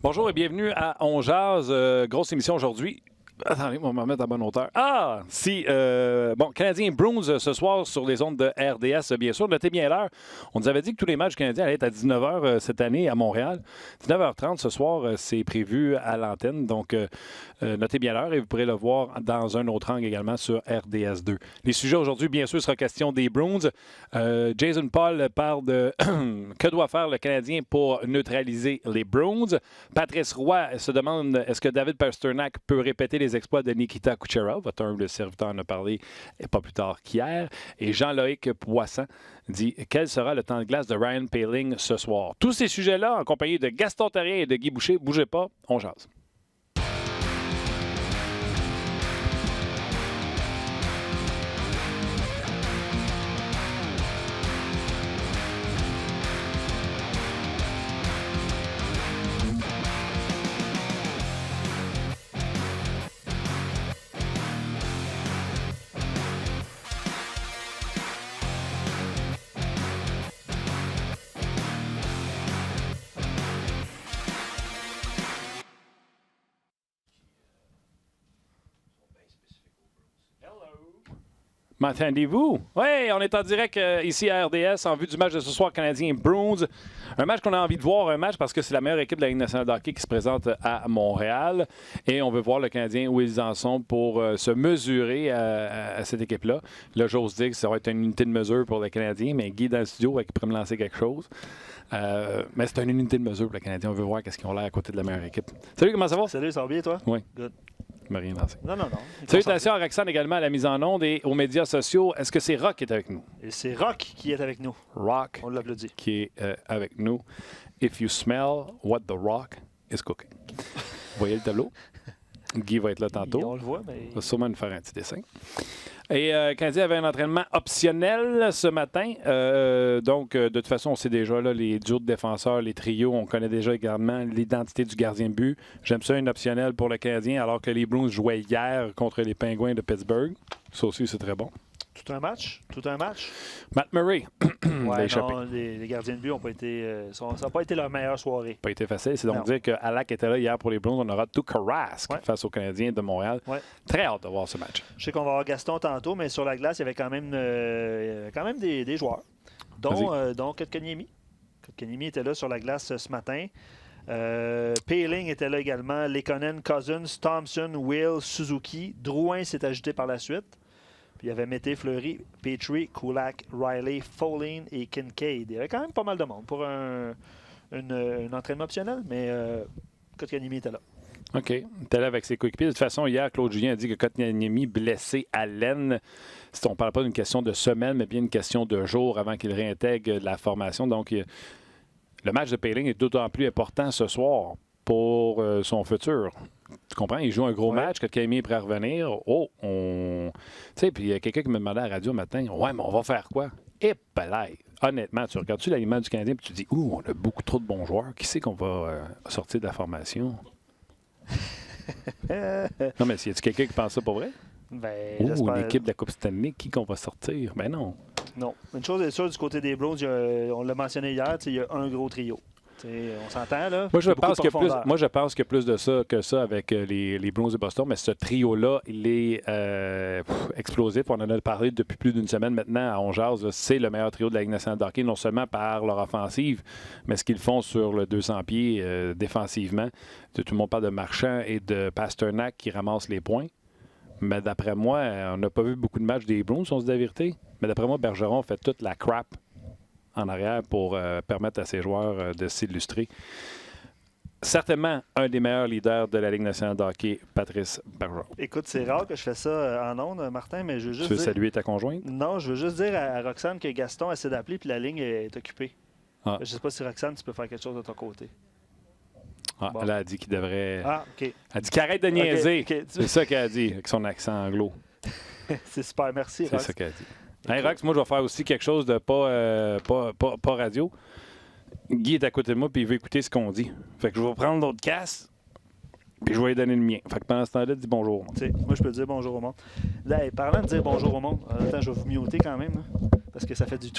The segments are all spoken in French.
Bonjour et bienvenue à On Jase. Grosse émission aujourd'hui. Attendez, on va me mettre à bonne hauteur. Canadien Bruins ce soir sur les ondes de RDS, bien sûr. Notez bien l'heure. On nous avait dit que tous les matchs canadiens allaient être à 19h cette année à Montréal. 19h30 ce soir, c'est prévu à l'antenne. Donc, notez bien l'heure et vous pourrez le voir dans un autre angle également sur RDS 2. Les sujets aujourd'hui, bien sûr, sera question des Bruins. Jason Paul parle de que doit faire le Canadien pour neutraliser les Bruins. Patrice Roy se demande est-ce que David Pastrnak peut répéter les exploits de Nikita Kucherov. Votre humble serviteur en a parlé pas plus tard qu'hier. Et Jean-Loïc Poisson dit quel sera le temps de glace de Ryan Poehling ce soir. Tous ces sujets-là, en compagnie de Gaston Therrien et de Guy Boucher, bougez pas, on jase. M'entendez-vous? Oui, on est en direct ici à RDS en vue du match de ce soir Canadien-Bruins. Un match qu'on a envie de voir, un match parce que c'est la meilleure équipe de la Ligue nationale de hockey qui se présente à Montréal. Et on veut voir le Canadien où ils en sont pour se mesurer à cette équipe-là. Là, j'ose dire que ça va être une unité de mesure pour le Canadien, mais Guy dans le studio qui pourrait me lancer quelque chose. Mais c'est une unité de mesure pour le Canadien. On veut voir qu'est-ce qu'ils ont l'air à côté de la meilleure équipe. Salut, comment ça va? Salut, ça va bien, toi? Oui. Good. Je m'ai rien lancé. Non. Salutations à Roxane également à la mise en onde et aux médias sociaux. Est-ce que c'est Rock qui est avec nous? Et c'est Rock qui est avec nous. Rock On l'applaudit. qui est avec nous. If you smell what the rock is cooking. Vous voyez le tableau? Guy va être là tantôt. On le voit, mais... Il va sûrement nous faire un petit dessin. Et le Canadien avait un entraînement optionnel ce matin. Donc, de toute façon, on sait déjà là, les duos de défenseurs, les trios. On connaît déjà également l'identité du gardien de but. J'aime ça, un optionnel pour le Canadien, alors que les Bruins jouaient hier contre les Penguins de Pittsburgh. Ça aussi, c'est très bon. Tout un match. Matt Murray. Ouais, non, les gardiens de but n'ont pas été... ça n'a pas été leur meilleure soirée. Pas été facile. C'est donc dire que Alak était là hier pour les Bruins. On aura tout Carrasque face aux Canadiens de Montréal. Ouais. Très hâte de voir ce match. Je sais qu'on va avoir Gaston tantôt, mais sur la glace, il y avait quand même des joueurs, dont Kotkaniemi. Kotkaniemi était là sur la glace ce matin. Poehling était là également. Lekonen, Cousins, Thompson, Will, Suzuki. Drouin s'est ajouté par la suite. Puis il y avait Mété, Fleury, Petrie, Kulak, Riley, Folin et Kincaid. Il y avait quand même pas mal de monde pour un entraînement optionnel, mais Kotkaniemi était là. OK. Il était là avec ses coéquipiers. De toute façon, hier, Claude Julien a dit que Kotkaniemi blessé à l'aine. On ne parle pas d'une question de semaine, mais bien une question de jours avant qu'il réintègre la formation. Donc, le match de Poehling est d'autant plus important ce soir pour son futur. Tu comprends? Il joue un gros match, Kotkaniemi est prêt à revenir. Tu sais, puis il y a quelqu'un qui me demandait à la radio le matin, ouais, mais on va faire quoi? Et honnêtement, tu regardes-tu l'aliment du Canadien et tu te dis, on a beaucoup trop de bons joueurs. Qui c'est qu'on va sortir de la formation? Non, mais y a-tu quelqu'un qui pense ça pour vrai? L'équipe de la Coupe Stanley, qui qu'on va sortir? Ben non. Non. Une chose est sûre, du côté des Bruins, on l'a mentionné hier, il y a un gros trio. On s'entend, là? Moi, je pense qu'il y a plus de ça que ça avec les Bruins de Boston, mais ce trio-là, il est explosif. On en a parlé depuis plus d'une semaine maintenant à On Jase. C'est le meilleur trio de la Ligue nationale de hockey, non seulement par leur offensive, mais ce qu'ils font sur le 200 pieds défensivement. Tout le monde parle de Marchand et de Pastrnak qui ramassent les points. Mais d'après moi, on n'a pas vu beaucoup de matchs des Bruins, on se dit la vérité. Mais d'après moi, Bergeron fait toute la crap en arrière pour permettre à ses joueurs de s'illustrer. Certainement un des meilleurs leaders de la Ligue nationale de hockey, Patrice Bergeron. Écoute, c'est rare que je fais ça en ondes, Martin, mais je veux juste Tu veux saluer ta conjointe? Non, je veux juste dire à Roxane que Gaston essaie d'appeler puis la ligne est occupée. Je ne sais pas si Roxane, tu peux faire quelque chose de ton côté. Bon. Elle a dit qu'il devrait... OK. Elle a dit qu'il arrête de niaiser. Okay. C'est ça qu'elle a dit, avec son accent anglo. C'est super, merci, Rox. C'est ça qu'elle a dit. Hey, Rox, moi, je vais faire aussi quelque chose de pas radio. Guy est à côté de moi, puis il veut écouter ce qu'on dit. Fait que je vais prendre l'autre casse, puis je vais lui donner le mien. Fait que pendant ce temps-là, dis bonjour. Moi, je peux dire bonjour au monde. Là, parlant de dire bonjour au monde, attends, je vais vous muter quand même, là, parce que ça fait du...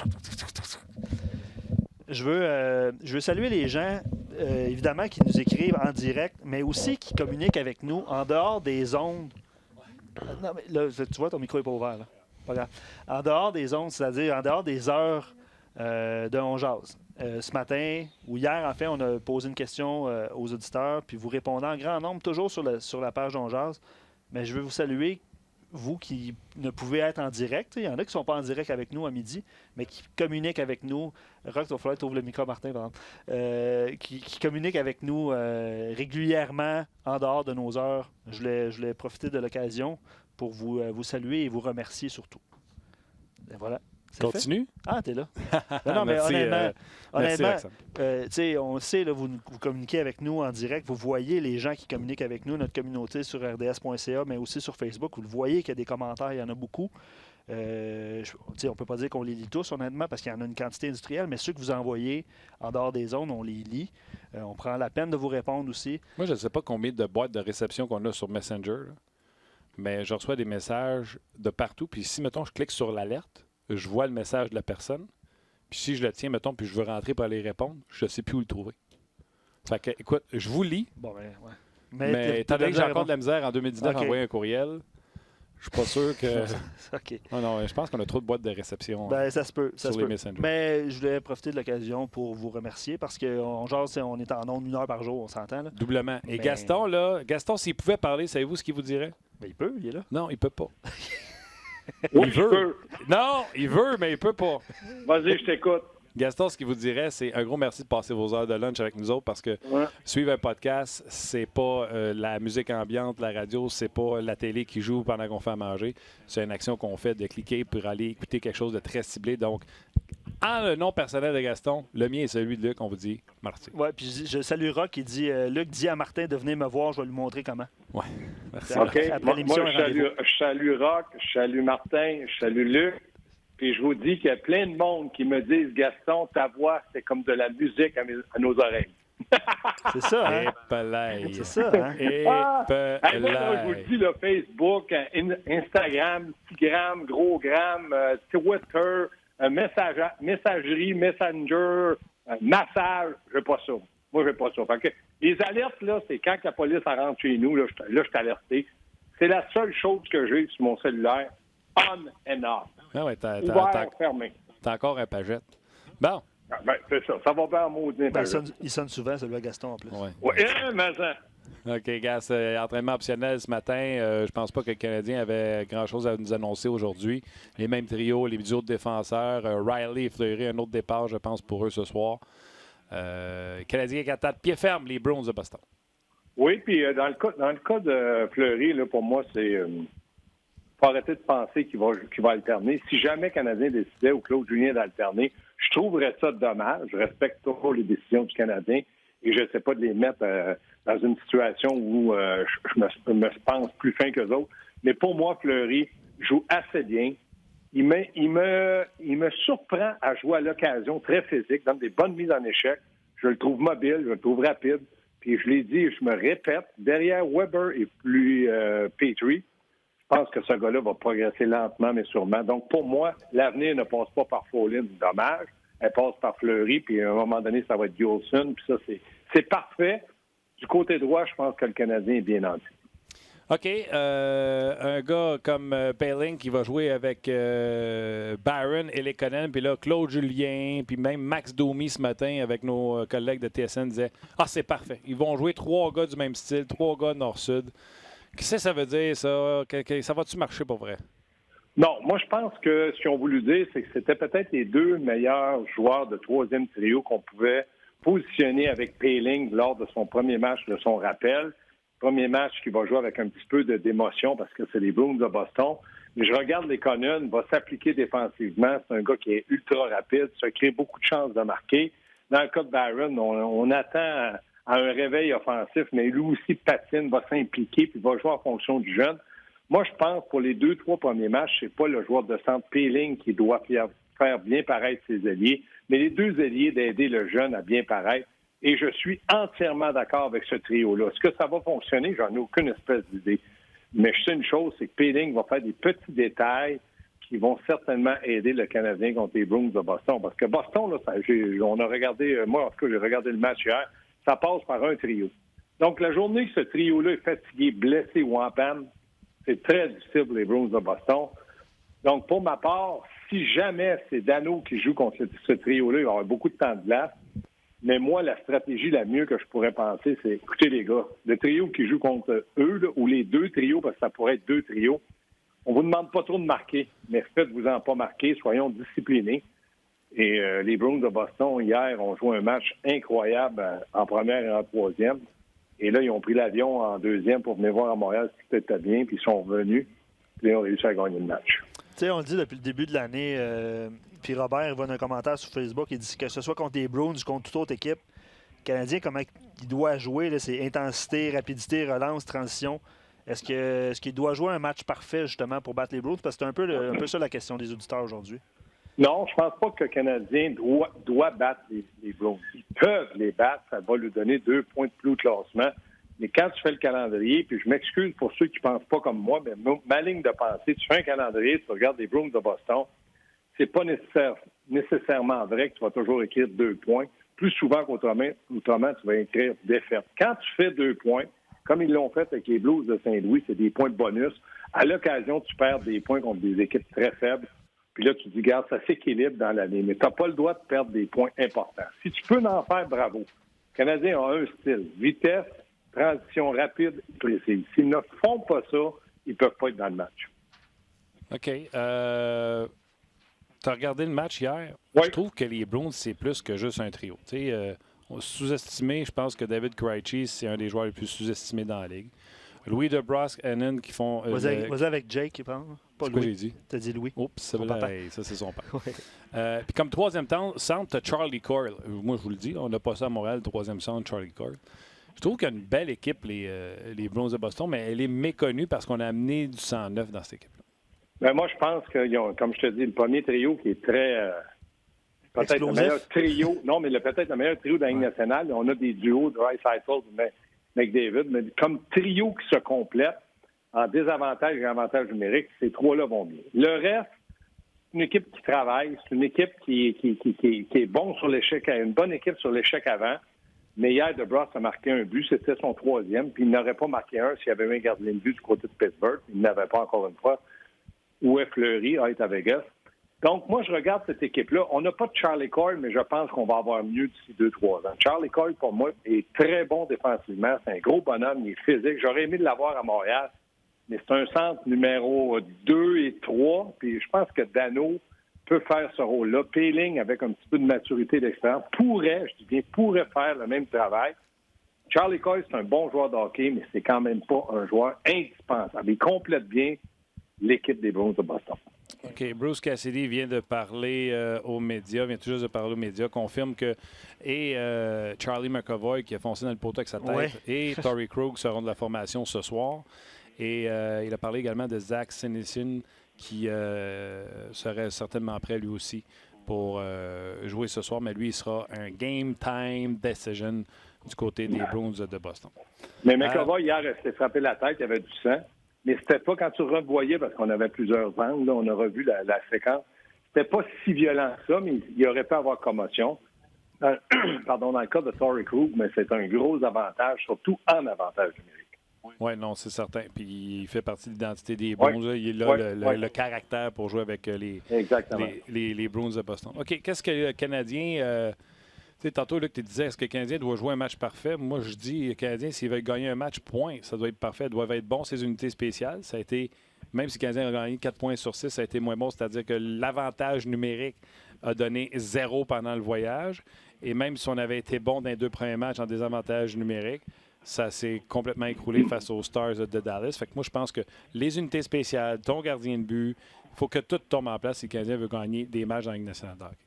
Je veux saluer les gens, évidemment, qui nous écrivent en direct, mais aussi qui communiquent avec nous en dehors des ondes. Non, mais là, tu vois, ton micro n'est pas ouvert. Là. Pas grave. En dehors des ondes, c'est-à-dire en dehors des heures de On Jase. Ce matin ou hier, en fait, on a posé une question aux auditeurs, puis vous répondez en grand nombre, toujours sur la page d'On Jase. Mais je veux vous saluer, vous qui ne pouvez être en direct. Il y en a qui ne sont pas en direct avec nous à midi, mais qui communiquent avec nous. Rock, il va falloir que tu ouvres le micro, Martin, par exemple. Qui communiquent avec nous régulièrement en dehors de nos heures. Je voulais profiter de l'occasion pour vous saluer et vous remercier surtout. Et voilà. Continue. Fait? Ah, t'es là. Non, mais merci, honnêtement on sait, là, vous communiquez avec nous en direct. Vous voyez les gens qui communiquent avec nous, notre communauté sur rds.ca, mais aussi sur Facebook. Vous le voyez qu'il y a des commentaires, il y en a beaucoup. On ne peut pas dire qu'on les lit tous, honnêtement, parce qu'il y en a une quantité industrielle, mais ceux que vous envoyez en dehors des zones, on les lit. On prend la peine de vous répondre aussi. Moi, je ne sais pas combien de boîtes de réception qu'on a sur Messenger, là, mais je reçois des messages de partout. Puis si, mettons, je clique sur l'alerte, je vois le message de la personne. Puis si je le tiens, mettons, puis je veux rentrer pour aller répondre, je ne sais plus où le trouver. Fait que, écoute, je vous lis. Bon, ben, ouais. Mais étant donné que j'ai encore de la misère en 2019 à envoyer un courriel, je suis pas sûr que... OK. Oh non, je pense qu'on a trop de boîtes de réception ça se peut, sur les Messenger. Mais je voulais profiter de l'occasion pour vous remercier parce qu'on on est en ondes 1 heure par jour, on s'entend. Là. Doublement. Et Gaston, s'il pouvait parler, savez-vous ce qu'il vous dirait? Ben, il peut, il est là. Non, il peut pas. Oui, il veut. Non, il veut, mais il peut pas. Vas-y, je t'écoute. Gaston, ce qu'il vous dirait, c'est un gros merci de passer vos heures de lunch avec nous autres parce que suivre un podcast, c'est pas la musique ambiante, la radio, c'est pas la télé qui joue pendant qu'on fait à manger. C'est une action qu'on fait de cliquer pour aller écouter quelque chose de très ciblé. Donc, en le nom personnel de Gaston, le mien est celui de Luc, on vous dit merci. Oui, puis je salue Rock qui dit Luc dit à Martin de venir me voir, je vais lui montrer comment. Oui, merci. OK. Après l'émission, moi je salue Rock, je salue Martin, je salue Luc. Puis je vous dis qu'il y a plein de monde qui me disent Gaston, ta voix, c'est comme de la musique à nos oreilles. C'est ça, hein? C'est ça, hein? Moi, je vous le dis, là, Facebook, Instagram, Tigram, Grosgram, Twitter, messagerie, Messenger, massage, je veux pas ça. Moi, je veux pas ça. Fait que les alertes, là, c'est quand la police rentre chez nous, là, je suis alerté. C'est la seule chose que j'ai sur mon cellulaire, on and off. Ah ouais, fermé. T'as encore un pagette. Bon. Ah, ben, c'est ça. Ça va bien en maudit. Il sonne souvent, celui à Gaston, en plus. Oui, mais ça. OK, gars, entraînement optionnel ce matin. Je pense pas que le Canadien avait grand-chose à nous annoncer aujourd'hui. Les mêmes trios, les duos de défenseurs. Riley et Fleury, un autre départ, je pense, pour eux ce soir. Canadien qui attendent pied ferme les Bruins de Boston. Oui, puis dans le cas de Fleury, là, pour moi, c'est... faut arrêter de penser qu'il va alterner. Si jamais le Canadien décidait ou Claude Julien d'alterner, je trouverais ça dommage. Je respecte toujours les décisions du Canadien et je ne sais pas de les mettre dans une situation où je me pense plus fin qu'eux autres. Mais pour moi, Fleury joue assez bien. Il me surprend à jouer à l'occasion, très physique, donne des bonnes mises en échec. Je le trouve mobile, je le trouve rapide. Puis je l'ai dit et je me répète, derrière Weber et plus Petrie, je pense que ce gars-là va progresser lentement, mais sûrement. Donc, pour moi, l'avenir ne passe pas par Folin, dommage. Elle passe par Fleury, puis à un moment donné, ça va être Gilson. Puis ça, c'est parfait. Du côté droit, je pense que le Canadien est bien nanti. OK. Un gars comme Poehling qui va jouer avec Byron et Lekonen, puis là, Claude Julien, puis même Max Domi ce matin avec nos collègues de TSN disaient « Ah, c'est parfait. Ils vont jouer 3 gars du même style, 3 gars nord-sud. » Qu'est-ce que ça veut dire, ça? Ça va-tu marcher pour vrai? Non, moi, je pense que ce qu'ils ont voulu dire, c'est que c'était peut-être les 2 meilleurs joueurs de 3e trio qu'on pouvait positionner avec Poehling lors de son premier match de son rappel. Premier match qui va jouer avec un petit peu d'émotion parce que c'est les Bruins de Boston. Mais je regarde les Conan, va s'appliquer défensivement. C'est un gars qui est ultra rapide, ça crée beaucoup de chances de marquer. Dans le cas de Byron, on attend à un réveil offensif, mais lui aussi patine, va s'impliquer puis va jouer en fonction du jeune. Moi, je pense pour les 2-3 premiers matchs, c'est pas le joueur de centre Poehling qui doit faire bien paraître ses ailiers, mais les 2 ailiers d'aider le jeune à bien paraître. Et je suis entièrement d'accord avec ce trio-là. Est-ce que ça va fonctionner? J'en ai aucune espèce d'idée. Mais je sais une chose, c'est que Poehling va faire des petits détails qui vont certainement aider le Canadien contre les Bruins de Boston. Parce que Boston, là, on a regardé, moi en tout cas, j'ai regardé le match hier, ça passe par un trio. Donc, la journée que ce trio-là est fatigué, blessé ou en panne, c'est très difficile pour les Bruins de Boston. Donc, pour ma part, si jamais c'est Danault qui joue contre ce trio-là, il va y avoir beaucoup de temps de glace. Mais moi, la stratégie la mieux que je pourrais penser, c'est, écoutez les gars, le trio qui joue contre eux, là, ou les deux trios, parce que ça pourrait être deux trios, on vous demande pas trop de marquer, mais faites-vous-en pas marquer, soyons disciplinés. Et les Bruins de Boston, hier, ont joué un match incroyable en première et en troisième. Et là, ils ont pris l'avion en deuxième pour venir voir à Montréal si tout était bien, puis ils sont revenus, puis ils ont réussi à gagner le match. Tu sais, on le dit depuis le début de l'année, puis Robert, il va dans un commentaire sur Facebook, il dit que ce soit contre les Bruins ou contre toute autre équipe, le Canadien, comment il doit jouer, là, c'est intensité, rapidité, relance, transition. Est-ce qu'il doit jouer un match parfait, justement, pour battre les Bruins? Parce que c'est un peu ça la question des auditeurs aujourd'hui. Non, je pense pas que le Canadien doit battre les Bruins. Ils peuvent les battre, ça va lui donner 2 points de plus au classement. Mais quand tu fais le calendrier, puis je m'excuse pour ceux qui ne pensent pas comme moi, mais ma ligne de pensée, tu fais un calendrier, tu regardes les Bruins de Boston, c'est pas nécessairement vrai que tu vas toujours écrire 2 points. Plus souvent qu'autrement, tu vas écrire défaite. Quand tu fais 2 points, comme ils l'ont fait avec les Blues de Saint-Louis, c'est des points de bonus. À l'occasion, tu perds des points contre des équipes très faibles. Puis là, tu te dis, regarde, ça s'équilibre dans l'année. Mais tu n'as pas le droit de perdre des points importants. Si tu peux en faire, bravo. Le Canadien a un style. Vitesse, transition rapide, précise. S'ils ne font pas ça, ils ne peuvent pas être dans le match. OK. Tu as regardé le match hier. Oui. Je trouve que les Bruins, c'est plus que juste un trio. Sous-estimé, je pense que David Krejci, c'est un des joueurs les plus sous-estimés dans la Ligue. Louis DeBrusk, Hennen qui font... Vas-y avec Jake, qui parle. Pas Louis. Quoi j'ai dit? T'as dit Louis. Oups, ça c'est son père. Ouais. Puis comme troisième centre, tu as Charlie Coyle. Moi, je vous le dis, on a pas ça à Montréal, troisième centre, Charlie Coyle. Je trouve qu'il y a une belle équipe, les Bruins de Boston, mais elle est méconnue parce qu'on a amené du sang neuf dans cette équipe-là. Ben moi, je pense qu'ils ont, comme je te dis, le premier trio qui est très... peut-être explosif. le meilleur trio. Non, mais peut-être le meilleur trio de la Ligue nationale. On a des duos, Draisaitl, McDavid, mais comme trio qui se complète en désavantage et avantage numérique, ces trois-là vont bien. Le reste, c'est une équipe qui travaille, c'est une équipe qui est bonne sur l'échec, une bonne équipe sur l'échec avant. Mais hier, DeBrusk a marqué un but, c'était son troisième, puis il n'aurait pas marqué un s'il y avait eu un gardien de but du côté de Pittsburgh. Il n'avait pas encore une fois. Où est Fleury à être à Vegas. Donc, moi, je regarde cette équipe-là. On n'a pas de Charlie Coyle, mais je pense qu'on va avoir mieux d'ici 2-3 ans. Charlie Coyle, pour moi, est très bon défensivement. C'est un gros bonhomme, il est physique. J'aurais aimé l'avoir à Montréal, mais c'est un centre numéro 2 et 3. Puis je pense que Danault peut faire ce rôle-là. Poehling, avec un petit peu de maturité et d'expérience, pourrait faire le même travail. Charlie Coyle, c'est un bon joueur de hockey, mais c'est quand même pas un joueur indispensable. Il complète bien l'équipe des Bruins de Boston. OK. Bruce Cassidy vient de parler aux médias, confirme que Charlie McAvoy, qui a foncé dans le poteau avec sa tête, et Torrey Krug seront de la formation ce soir. Et il a parlé également de Zach Senyshyn, qui serait certainement prêt lui aussi pour jouer ce soir, mais lui, il sera un game time decision du côté des Bruins de Boston. Mais McAvoy, hier, s'est frappé la tête, il y avait du sang. Mais c'était pas quand tu revoyais, parce qu'on avait plusieurs angles, là, on a revu la séquence. C'était pas si violent que ça, mais il aurait pu avoir commotion. Dans le cas de Torrey Krug, mais c'est un gros avantage, surtout en avantage numérique. Oui, non, c'est certain. Puis il fait partie de l'identité des Bruins. Ouais. Il a le caractère pour jouer avec les Bruins de Boston. OK, qu'est-ce que le Canadien... tantôt, là, que tu disais, est-ce que le Canadien doit jouer un match parfait? Moi, je dis, le Canadien, s'il veut gagner un match, point. Ça doit être parfait. Doivent être bons, ses unités spéciales. Ça a été, même si le Canadien a gagné 4 points sur 6, ça a été moins bon. C'est-à-dire que l'avantage numérique a donné 0 pendant le voyage. Et même si on avait été bon dans les 2 premiers matchs en désavantage numérique, ça s'est complètement écroulé face aux Stars de Dallas. Fait que moi, je pense que les unités spéciales, ton gardien de but, il faut que tout tombe en place si le Canadien veut gagner des matchs dans la Ligue nationale de hockey.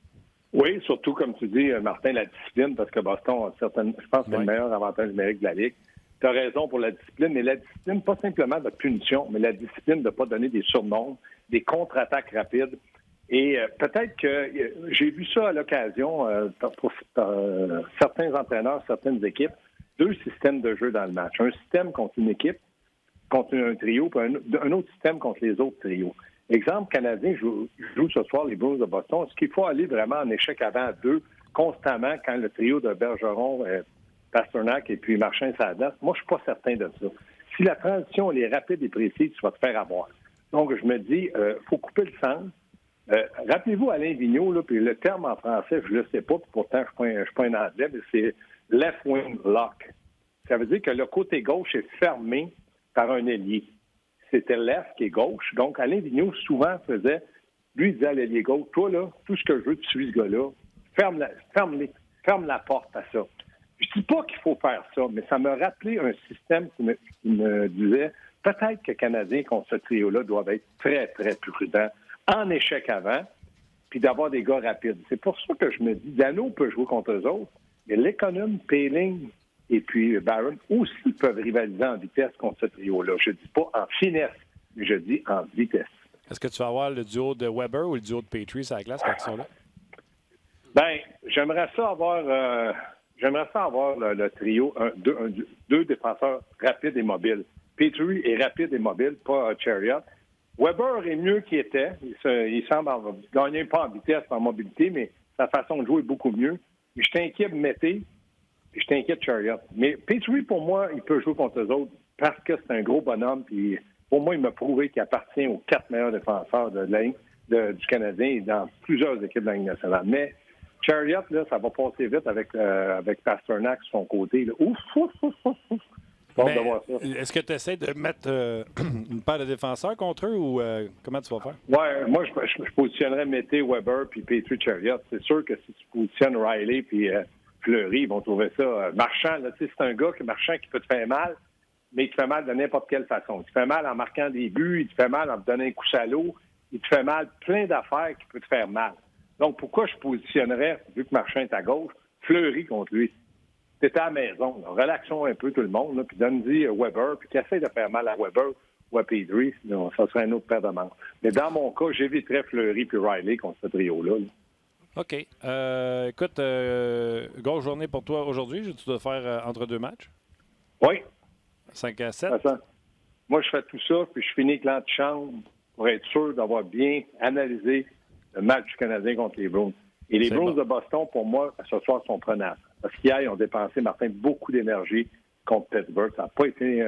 Oui, surtout, comme tu dis, Martin, la discipline, parce que Boston, je pense que c'est le meilleur avantage numérique de la Ligue. Tu as raison pour la discipline, mais la discipline, pas simplement de punition, mais la discipline de ne pas donner des surnombres, des contre-attaques rapides. Et peut-être que j'ai vu ça à l'occasion pour certains entraîneurs, certaines équipes, 2 systèmes de jeu dans le match. Un système contre une équipe, contre un trio, puis un autre système contre les autres trios. Exemple, Canadien joue ce soir les Bruins de Boston. Est-ce qu'il faut aller vraiment en échec avant 2 constamment quand le trio de Bergeron, Pastrnak et puis Marchand s'adapte? Moi, je suis pas certain de ça. Si la transition elle est rapide et précise, tu vas te faire avoir. Donc, je me dis, faut couper le sens. Rappelez-vous Alain Vigneault, là, puis le terme en français, je ne le sais pas, puis pourtant, je ne suis pas un anglais, mais c'est left wing lock. Ça veut dire que le côté gauche est fermé par un ailier. C'était left qui est gauche. Donc, Alain Vigneault, souvent, lui, il disait à l'ailier gauche, toi, là, tout ce que je veux, tu suis ce gars-là. Ferme la porte à ça. Je ne dis pas qu'il faut faire ça, mais ça me rappelait un système qui me disait peut-être que les Canadiens contre ce trio-là doivent être très, très prudents en échec avant, puis d'avoir des gars rapides. C'est pour ça que je me dis, Dano peut jouer contre eux autres, mais l'économe, Poehling et puis Barron aussi peuvent rivaliser en vitesse contre ce trio-là. Je ne dis pas en finesse, mais je dis en vitesse. Est-ce que tu vas avoir le duo de Weber ou le duo de Petrie sur la glace quand ils sont là? Bien, j'aimerais ça avoir le trio, deux défenseurs rapides et mobiles. Petrie est rapide et mobile, pas Chariot. Weber est mieux qu'il était. Il semble gagner pas en vitesse, en mobilité, mais sa façon de jouer est beaucoup mieux. Mais je t'inquiète Mété, et je t'inquiète Chariot. Mais Petrie, pour moi, il peut jouer contre eux autres parce que c'est un gros bonhomme. Puis pour moi, il m'a prouvé qu'il appartient aux 4 meilleurs défenseurs de la Ligue du Canadien et dans plusieurs équipes de la Ligue nationale. Mais Chariot, là, ça va passer vite avec Pastrnak sur son côté. Là. Ouf. Est-ce que tu essaies de mettre une paire de défenseurs contre eux ou comment tu vas faire? Oui, moi, je positionnerais Mété, Weber puis Petrie Chariot. C'est sûr que si tu positionnes Riley puis Fleury, ils vont trouver ça. Marchand, là, c'est un gars Marchand qui peut te faire mal, mais il te fait mal de n'importe quelle façon. Il te fait mal en marquant des buts, il te fait mal en te donnant un coup salaud, il te fait mal plein d'affaires qui peuvent te faire mal. Donc, pourquoi je positionnerais, vu que Marchand est à gauche, Fleury contre lui? T'étais à la maison. Là. Relaxons un peu tout le monde, là, puis donne-y Weber, puis qu'il essaie de faire mal à Weber ou à Petrie, sinon ça serait une autre paire de manches. Mais dans mon cas, j'éviterais Fleury puis Riley contre ce trio-là. Là. OK. Écoute, grosse journée pour toi aujourd'hui. Tu dois faire entre 2 matchs? Oui. 5-7? Attends. Moi, je fais tout ça, puis je finis avec l'antichambre pour être sûr d'avoir bien analysé le match du Canadien contre les Bruins. Et les Bruins de Boston, pour moi, ce soir, sont prenables. Parce qu'hier, ils ont dépensé, Martin, beaucoup d'énergie contre Pittsburgh. Ça n'a pas été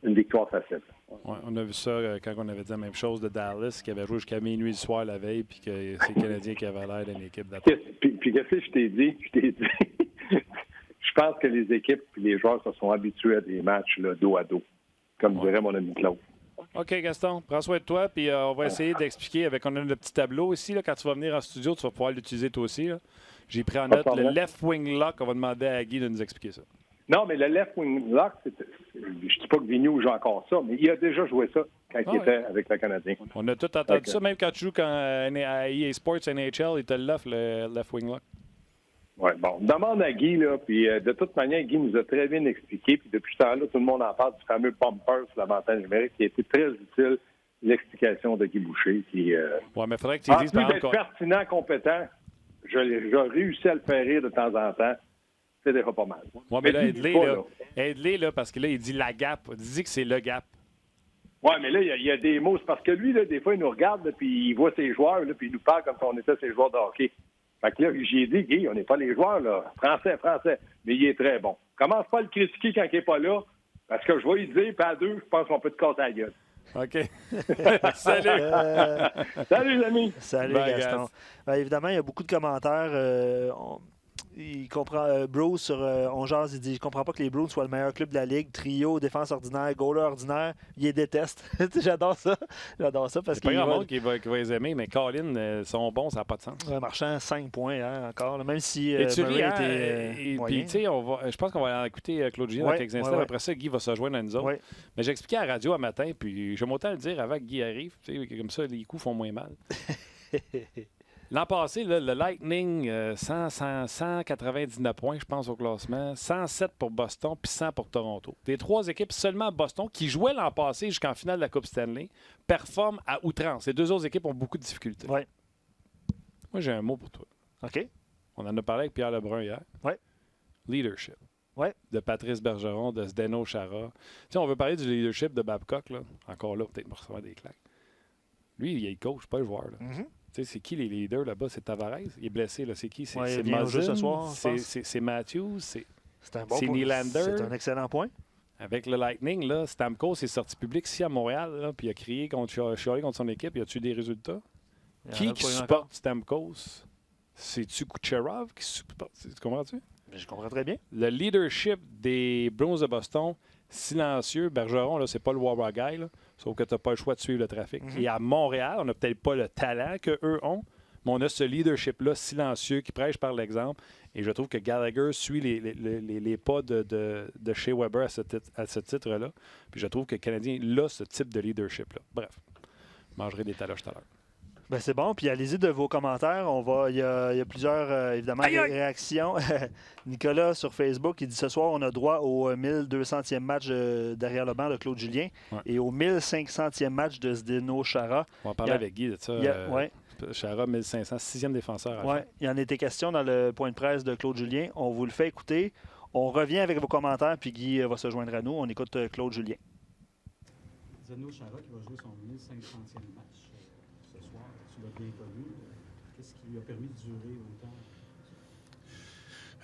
une victoire facile. Ouais, on a vu ça quand on avait dit la même chose de Dallas, qui avait joué jusqu'à minuit le soir la veille, puis que c'est les Canadiens qui avaient l'air d'une équipe d'attaque. Puis qu'est-ce que je t'ai dit? Je pense que les équipes et les joueurs se sont habitués à des matchs là, dos à dos, comme dirait mon ami Claude. OK, Gaston, prends soin de toi, puis on va essayer d'expliquer. On a le petit tableau ici. Là, quand tu vas venir en studio, tu vas pouvoir l'utiliser toi aussi. Là. J'ai pris en note le left wing lock. On va demander à Guy de nous expliquer ça. Non, mais le left wing lock, je ne dis pas que Vigneault joue encore ça, mais il a déjà joué ça quand il était avec le Canadien. On a tout entendu ça, même quand tu joues à EA Sports NHL, il te l'offre, le left wing lock. Oui, bon. Demande à Guy, là, puis de toute manière, Guy nous a très bien expliqué, puis depuis ce temps-là, tout le monde en parle du fameux bumper sur l'avantage numérique qui a été très utile, l'explication de Guy Boucher. Puis, oui, mais il faudrait que tu dises... En plus d'être pertinent, compétent, je réussis à le faire rire de temps en temps. C'est déjà pas mal. Oui, mais là, aide-les, là, parce que là, il dit la gap. Il dit que c'est le gap. Oui, mais là, il y a des mots. C'est parce que lui, là, des fois, il nous regarde, là, puis il voit ses joueurs, là, puis il nous parle comme si on était ses joueurs de hockey. Fait que là, j'ai dit, Guy, on n'est pas les joueurs, là. Français. Mais il est très bon. Commence pas à le critiquer quand il n'est pas là, parce que je vais lui dire, pas à 2, je pense qu'on peut te casser la gueule. OK. Salut! Salut, les amis! Salut, Gaston. Évidemment, il y a beaucoup de commentaires. Il comprend Bruce sur On Jase, il dit « Je comprends pas que les Bruins soient le meilleur club de la Ligue. Trio, défense ordinaire, goaler ordinaire. Il les déteste. » J'adore ça. Parce qu'il y a pas grand monde qui va les aimer, mais Colin, sont bons, ça n'a pas de sens. Marchand, 5 points hein, encore. Même si et tu ris, puis tu sais, je pense qu'on va écouter Claude Julien dans quelques instants. Après ça, Guy va se joindre à nous autres. Mais j'ai expliqué à la radio un matin, puis j'aime autant le dire avant que Guy arrive. Comme ça, les coups font moins mal. L'an passé, là, le Lightning, 199 points, je pense, au classement. 107 pour Boston, puis 100 pour Toronto. Des 3 équipes, seulement Boston, qui jouaient l'an passé jusqu'en finale de la Coupe Stanley, performent à outrance. Les 2 autres équipes ont beaucoup de difficultés. Ouais. Moi, j'ai un mot pour toi. OK. On en a parlé avec Pierre Lebrun hier. Ouais. Leadership. Ouais. De Patrice Bergeron, de Zdeno Chara. Tu sais, on veut parler du leadership de Babcock, là. Encore là, peut-être me recevoir des claques. Lui, il est coach, pas le joueur. Là. Mm-hmm. Tu sais, c'est qui les leaders là-bas? C'est Tavares. Il est blessé. Là. C'est qui? C'est il vient au jeu ce soir, c'est Matthews. C'est un bon c'est point. Nylander. C'est un excellent point. Avec le Lightning, là, Stamkos est sorti public ici à Montréal, là, puis il a crié chialé contre son équipe. Y a-tu des résultats? Qui supporte Stamkos? C'est-tu Kucherov qui supporte? Tu comprends-tu? Je comprends très bien. Le leadership des Bruins de Boston, silencieux. Bergeron, là, c'est pas le Wawa guy, là, sauf que tu n'as pas le choix de suivre le trafic. Et à Montréal, on n'a peut-être pas le talent qu'eux ont, mais on a ce leadership-là silencieux qui prêche par l'exemple. Et je trouve que Gallagher suit les pas de Shea Weber à ce titre-là. Puis je trouve que le Canadien a ce type de leadership-là. Bref, je mangerai des taloches tout à l'heure. Ben c'est bon. Puis allez-y de vos commentaires. Il y a plusieurs, évidemment, réactions. Nicolas, sur Facebook, il dit ce soir, on a droit au 1200e match derrière le banc de Claude Julien et au 1500e match de Zdeno Chara. On va parler avec Guy de ça. Chara, 1500, 6e défenseur. Oui, il y en a été question dans le point de presse de Claude Julien. On vous le fait écouter. On revient avec vos commentaires, puis Guy va se joindre à nous. On écoute Claude Julien. Zdeno Chara qui va jouer son 1500e match ce soir. Tu l'as bien connu. Qu'est-ce qui lui a permis de durer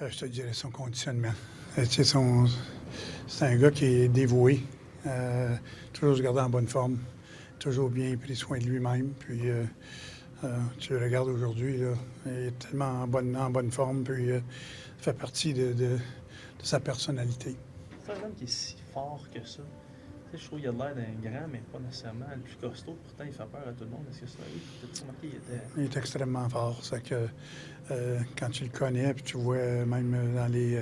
autant? Je te dirais son conditionnement. C'est un gars qui est dévoué, toujours se garder en bonne forme, toujours bien pris soin de lui-même. Puis tu le regardes aujourd'hui, là, il est tellement en bonne forme, puis ça fait partie de sa personnalité. C'est un homme qui est si fort que ça. Tu sais, je trouve qu'il a l'air d'un grand, mais pas nécessairement le plus costaud. Pourtant, il fait peur à tout le monde. Est-ce que c'est lui? T'as-tu remarqué? Il est extrêmement fort. C'est que quand tu le connais, puis tu vois même dans les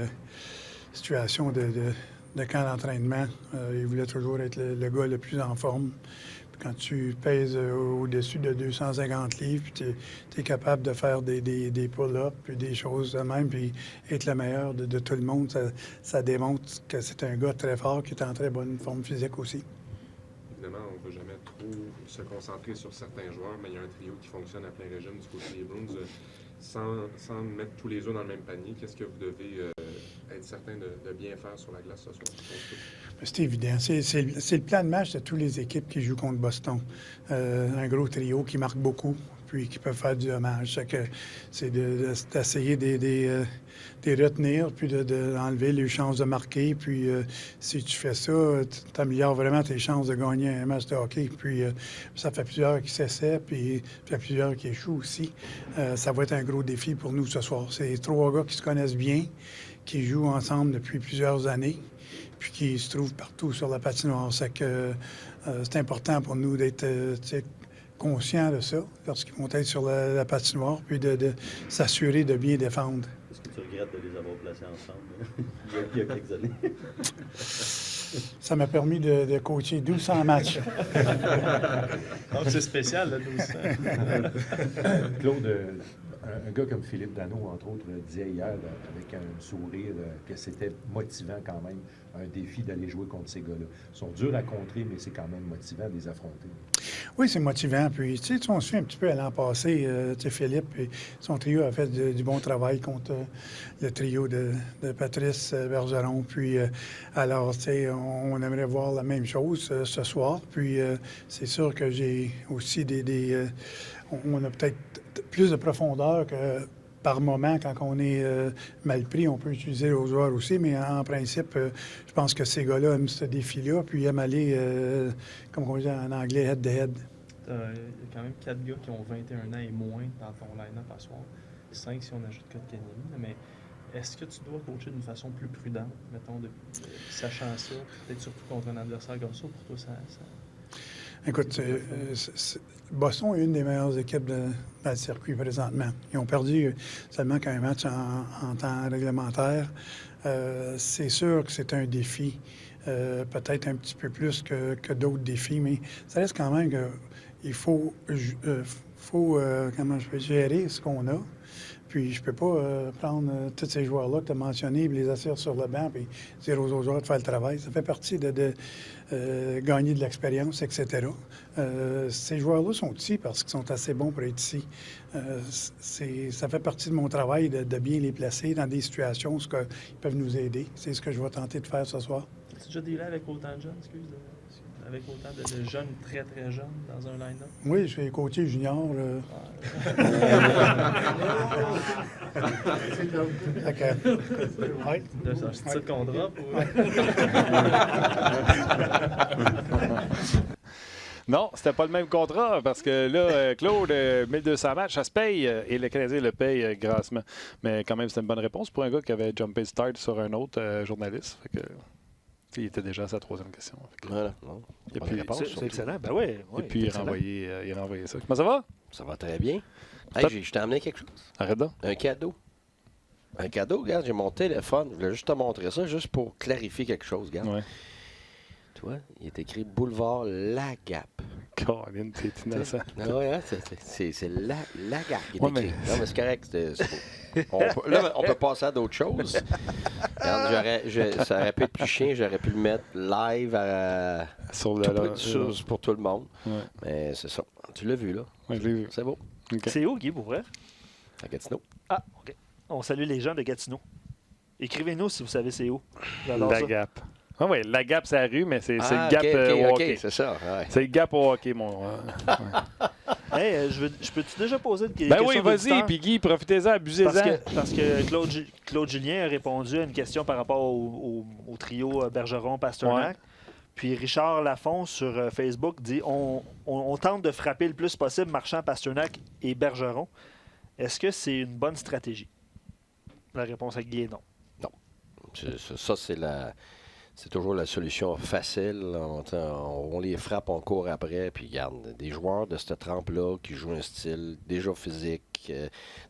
situations de camp d'entraînement, il voulait toujours être le gars le plus en forme. Puis quand tu pèses au-dessus de 250 livres, puis tu es capable de faire des pull-ups, puis des choses de même, puis être le meilleur de tout le monde, ça démontre que c'est un gars très fort qui est en très bonne forme physique aussi. Évidemment, on ne peut jamais trop se concentrer sur certains joueurs, mais il y a un trio qui fonctionne à plein régime du côté des Bruins. Sans mettre tous les œufs dans le même panier, qu'est-ce que vous devez être certain de bien faire sur la glace ce soir? C'est évident. C'est le plan de match de toutes les équipes qui jouent contre Boston. Un gros trio qui marque beaucoup, puis qui peut faire du dommage. C'est d'essayer de retenir, puis d'enlever les chances de marquer. Puis si tu fais ça, tu améliores vraiment tes chances de gagner un match de hockey. Puis ça fait plusieurs qui s'essaient, puis ça fait plusieurs qui échouent aussi. Ça va être un gros défi pour nous ce soir. C'est 3 gars qui se connaissent bien, qui jouent ensemble depuis plusieurs années, puis qui se trouvent partout sur la patinoire. C'est important pour nous d'être conscients de ça lorsqu'ils vont être sur la patinoire, puis de s'assurer de bien défendre. Est-ce que tu regrettes de les avoir placés ensemble il y a quelques années? Ça m'a permis de coacher 1200 matchs. Donc c'est spécial, là, 1200. Claude, un gars comme Philippe Danault, entre autres, disait hier avec un sourire que c'était motivant quand même, un défi d'aller jouer contre ces gars-là. Ils sont durs à contrer, mais c'est quand même motivant de les affronter. Oui, c'est motivant. Puis, tu sais, on se fait un petit peu à l'an passé, Philippe, et son trio a fait du bon travail contre le trio de Patrice Bergeron. Puis, alors, tu sais, on aimerait voir la même chose ce soir. Puis, c'est sûr que j'ai aussi on a peut-être plus de profondeur que par moment, quand on est mal pris, on peut utiliser aux joueurs aussi, mais en principe, je pense que ces gars-là aiment ce défi-là, puis ils aiment aller, comme on dit en anglais, head-to-head. Il y a quand même 4 gars qui ont 21 ans et moins dans ton line-up à soir. 5 si on ajoute Kotkaniemi. Mais est-ce que tu dois coacher d'une façon plus prudente, mettons, sachant ça, peut-être surtout contre un adversaire comme ça, pour toi, ça... Écoute, Boston est une des meilleures équipes dans le circuit présentement. Ils ont perdu seulement qu'un match en temps réglementaire. C'est sûr que c'est un défi, peut-être un petit peu plus que d'autres défis, mais ça reste quand même qu'il faut comment je peux gérer ce qu'on a. Puis je peux pas prendre tous ces joueurs-là que tu as mentionnés et les asseoir sur le banc et dire aux autres joueurs de faire le travail. Ça fait partie de gagner de l'expérience, etc. Ces joueurs-là sont ici parce qu'ils sont assez bons pour être ici. Ça fait partie de mon travail de bien les placer dans des situations où ils peuvent nous aider. C'est ce que je vais tenter de faire ce soir. As-tu déjà dealé avec autant de jeunes, excuse? avec autant de jeunes très très jeunes dans un line-up? Oui, je suis coaché junior. Ouais. C'est ça qu'on drop? Non, c'était pas le même contrat parce que là, Claude, 1200 matchs, ça se paye et le Canadien le paye grassement. Mais quand même, c'était une bonne réponse pour un gars qui avait jumpé le start sur un autre journaliste. Fait que, il était déjà à sa troisième question. Voilà. Non, et puis, c'est excellent. Ben oui. Et puis, il a renvoyé ça. Comment ça va? Ça va très bien. Hey, je t'ai amené quelque chose. Arrête donc. Un cadeau. Un cadeau, regarde, j'ai mon téléphone. Je voulais juste te montrer ça, juste pour clarifier quelque chose, regarde. Ouais. Tu vois, il est écrit Boulevard Lagap. Colin, t'es innocent. Oui, hein, c'est Lagap qui est ouais, écrit. Non, mais c'est correct. Là, on peut passer à d'autres choses. Regarde, ça aurait pu être plus chien, j'aurais pu le mettre live pour tout le monde. Ouais. Mais c'est ça. Tu l'as vu, là? Oui, je l'ai vu. C'est beau. Okay. C'est où, Guy, pour vrai? À Gatineau. Ah, OK. On salue les gens de Gatineau. Écrivez-nous si vous savez c'est où. La Gap. Ah oui, la Gap, c'est la rue, mais c'est le Gap au hockey. C'est ça. Ouais. C'est le Gap au hockey, mon. Hey, je peux-tu déjà poser une question? Ben oui, vas-y, puis Guy, profitez-en, abusez-en. Parce que Claude Julien a répondu à une question par rapport au trio Bergeron-Pasternak. Ouais. Puis Richard Lafont sur Facebook dit on tente de frapper le plus possible Marchand, Pasternak et Bergeron. Est-ce que c'est une bonne stratégie? La réponse à Guy est non. Non. Ça, c'est toujours la solution facile. On les frappe, on court après. Puis regarde, des joueurs de cette trempe-là qui jouent un style déjà physique.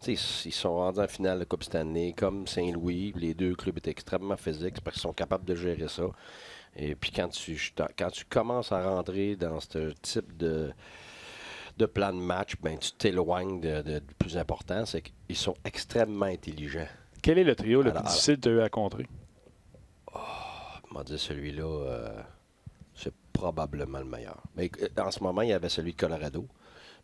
Ils sont rendus en finale de Coupe Stanley comme Saint-Louis. Les deux clubs étaient extrêmement physiques parce qu'ils sont capables de gérer ça. Et puis quand tu commences à rentrer dans ce type de plan de match, ben tu t'éloignes du plus important, c'est qu'ils sont extrêmement intelligents. Quel est le trio le plus difficile que tu as eu à contrer? On m'a dit celui-là, c'est probablement le meilleur. Mais en ce moment, il y avait celui de Colorado.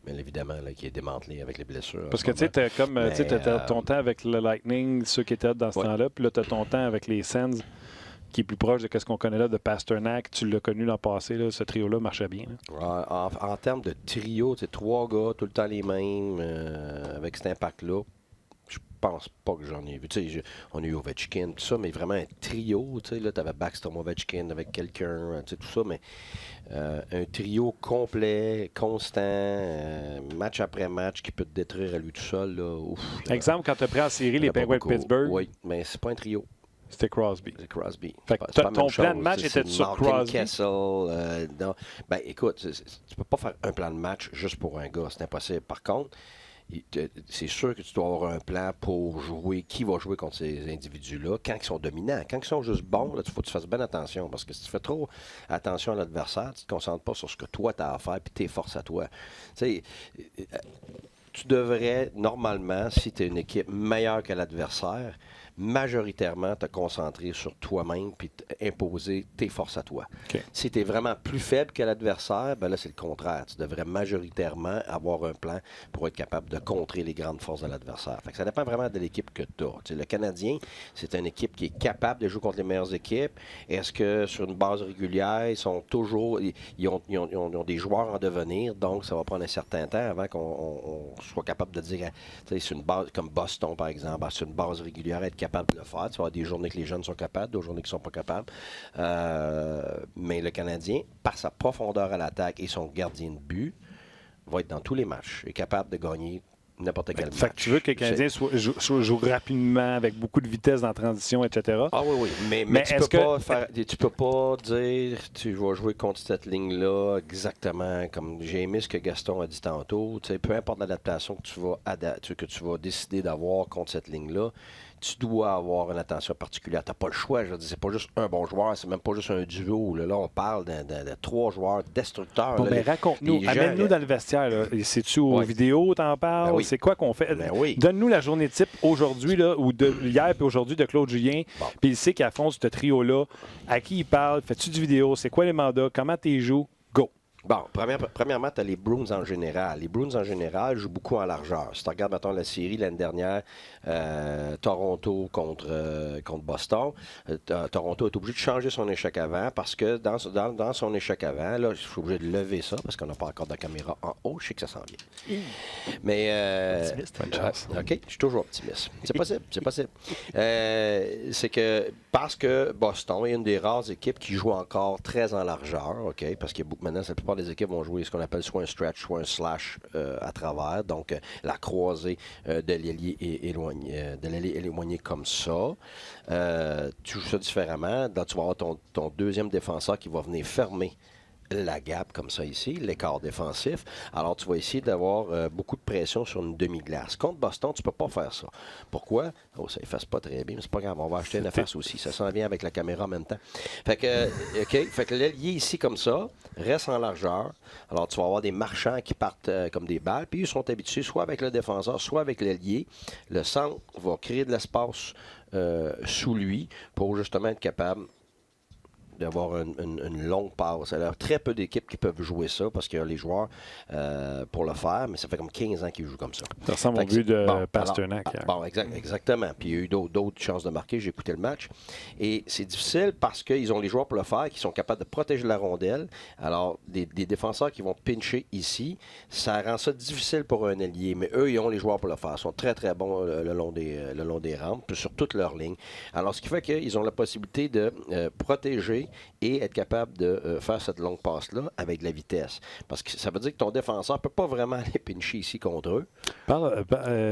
Mais évidemment, là, qui est démantelé avec les blessures. Parce que tu sais, tu as ton temps avec le Lightning, ceux qui étaient dans ce temps-là, puis là, tu as ton temps avec les Sens, qui est plus proche de ce qu'on connaît là de Pasternak. Tu l'as connu l'an passé, là, ce trio-là marchait bien. En termes de trio, trois gars, tout le temps les mêmes, avec cet impact-là, je pense pas que j'en ai vu. On a eu Ovechkin, tout ça, mais vraiment un trio. Tu avais Backstrom, Ovechkin avec quelqu'un, tout ça, mais un trio complet, constant, match après match, qui peut te détruire à lui tout seul. Là, exemple, quand tu as pris en série les Penguins de Pittsburgh. Oui, mais c'est pas un trio. C'était Crosby. C'est Crosby. Fait que ton plan de match était sur Crosby. Kessel, non. Ben, écoute, tu peux pas faire un plan de match juste pour un gars. C'est impossible. Par contre, c'est sûr que tu dois avoir un plan pour jouer, qui va jouer contre ces individus-là, quand ils sont dominants. Quand ils sont juste bons, il faut que tu fasses bien attention. Parce que si tu fais trop attention à l'adversaire, tu ne te concentres pas sur ce que toi, tu as à faire et tes forces à toi. Tu sais, tu devrais, normalement, si tu es une équipe meilleure que l'adversaire, majoritairement te concentrer sur toi-même puis imposer tes forces à toi. Okay. Si tu es vraiment plus faible que l'adversaire, ben là, c'est le contraire. Tu devrais majoritairement avoir un plan pour être capable de contrer les grandes forces de l'adversaire. Fait que ça dépend vraiment de l'équipe que tu as. Le Canadien, c'est une équipe qui est capable de jouer contre les meilleures équipes. Est-ce que sur une base régulière, ils sont toujours... Ils ont des joueurs en devenir, donc ça va prendre un certain temps avant qu'on soit capable de dire, c'est une base comme Boston, par exemple, sur une base régulière, être capable de le faire. Tu vas avoir des journées que les jeunes sont capables, d'autres journées qui ne sont pas capables. Mais le Canadien, par sa profondeur à l'attaque et son gardien de but, va être dans tous les matchs. Il est capable de gagner n'importe quel match. Fait que tu veux que le Canadien joue rapidement, avec beaucoup de vitesse dans la transition, etc. Ah oui, oui. Mais tu peux pas dire tu vas jouer contre cette ligne-là exactement comme j'ai aimé ce que Gaston a dit tantôt. Peu importe l'adaptation que tu vas décider d'avoir contre cette ligne-là, tu dois avoir une attention particulière. Tu n'as pas le choix. Je veux dire, c'est pas juste un bon joueur, c'est même pas juste un duo. Là, on parle de 3 joueurs destructeurs. Bon, ben raconte-nous, amène-nous dans le vestiaire. C'est-tu aux vidéos, t'en parles? Ben oui. C'est quoi qu'on fait? Ben oui. Donne-nous la journée type aujourd'hui, là, ou de hier puis aujourd'hui de Claude Julien. Bon. Puis il sait qu'à fond, ce trio-là, à qui il parle? Fais-tu du vidéo? C'est quoi les mandats? Comment tu joues? Go! Bon, premièrement, tu as les Bruins en général. Les Bruins en général jouent beaucoup en largeur. Si tu regardes, mettons, la série l'année dernière, Toronto contre Boston, Toronto est obligé de changer son échec avant parce que dans son échec avant, là, je suis obligé de lever ça parce qu'on n'a pas encore de caméra en haut. Je sais que ça s'en vient. Mais. OK, je suis toujours optimiste. C'est possible. C'est que parce que Boston est une des rares équipes qui joue encore très en largeur, OK, parce que maintenant, la plupart des équipes vont jouer ce qu'on appelle soit un stretch, soit un slash à travers. Donc, la croisée de l'ailier éloigné comme ça. Tu joues ça différemment. Là, tu vas avoir ton deuxième défenseur qui va venir fermer la gap comme ça ici, l'écart défensif. Alors, tu vas essayer d'avoir beaucoup de pression sur une demi-glace. Contre Boston, tu ne peux pas faire ça. Pourquoi? Oh, ça efface pas très bien, mais c'est pas grave. On va acheter une efface aussi. Ça s'en vient avec la caméra en même temps. Fait que l'ailier ici, comme ça, reste en largeur. Alors, tu vas avoir des marchands qui partent comme des balles, puis ils sont habitués soit avec le défenseur, soit avec l'ailier. Le centre va créer de l'espace sous lui pour justement être capable d'avoir une longue passe. Alors, très peu d'équipes qui peuvent jouer ça parce qu'il y a les joueurs pour le faire, mais ça fait comme 15 ans qu'ils jouent comme ça. Ça ressemble au but de Pasternak. Exactement. Puis il y a eu d'autres chances de marquer. J'ai écouté le match. Et c'est difficile parce qu'ils ont les joueurs pour le faire, qui sont capables de protéger la rondelle. Alors, des défenseurs qui vont pincher ici, ça rend ça difficile pour un ailier. Mais eux, ils ont les joueurs pour le faire. Ils sont très, très bons le long des rampes, puis sur toute leur ligne. Alors, ce qui fait qu'ils ont la possibilité de protéger et être capable de faire cette longue passe-là avec de la vitesse. Parce que ça veut dire que ton défenseur ne peut pas vraiment aller pincher ici contre eux.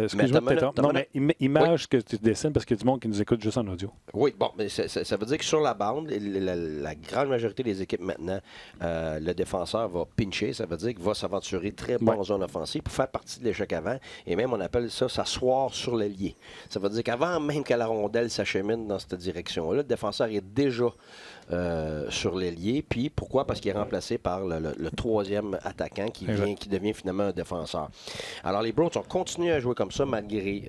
Excuse-moi, non, mais image que tu dessines parce qu'il y a du monde qui nous écoute juste en audio. Oui, bon, mais ça veut dire que sur la bande, la grande majorité des équipes maintenant, le défenseur va pincher, ça veut dire qu'il va s'aventurer très bon en zone offensive pour faire partie de l'échec avant. Et même, on appelle ça s'asseoir sur l'ailier. Ça veut dire qu'avant même que la rondelle s'achemine dans cette direction-là, le défenseur est déjà sur l'ailier. Puis pourquoi? Parce qu'il est remplacé par le troisième attaquant qui devient finalement un défenseur. Alors les Browns ont continué à jouer comme ça malgré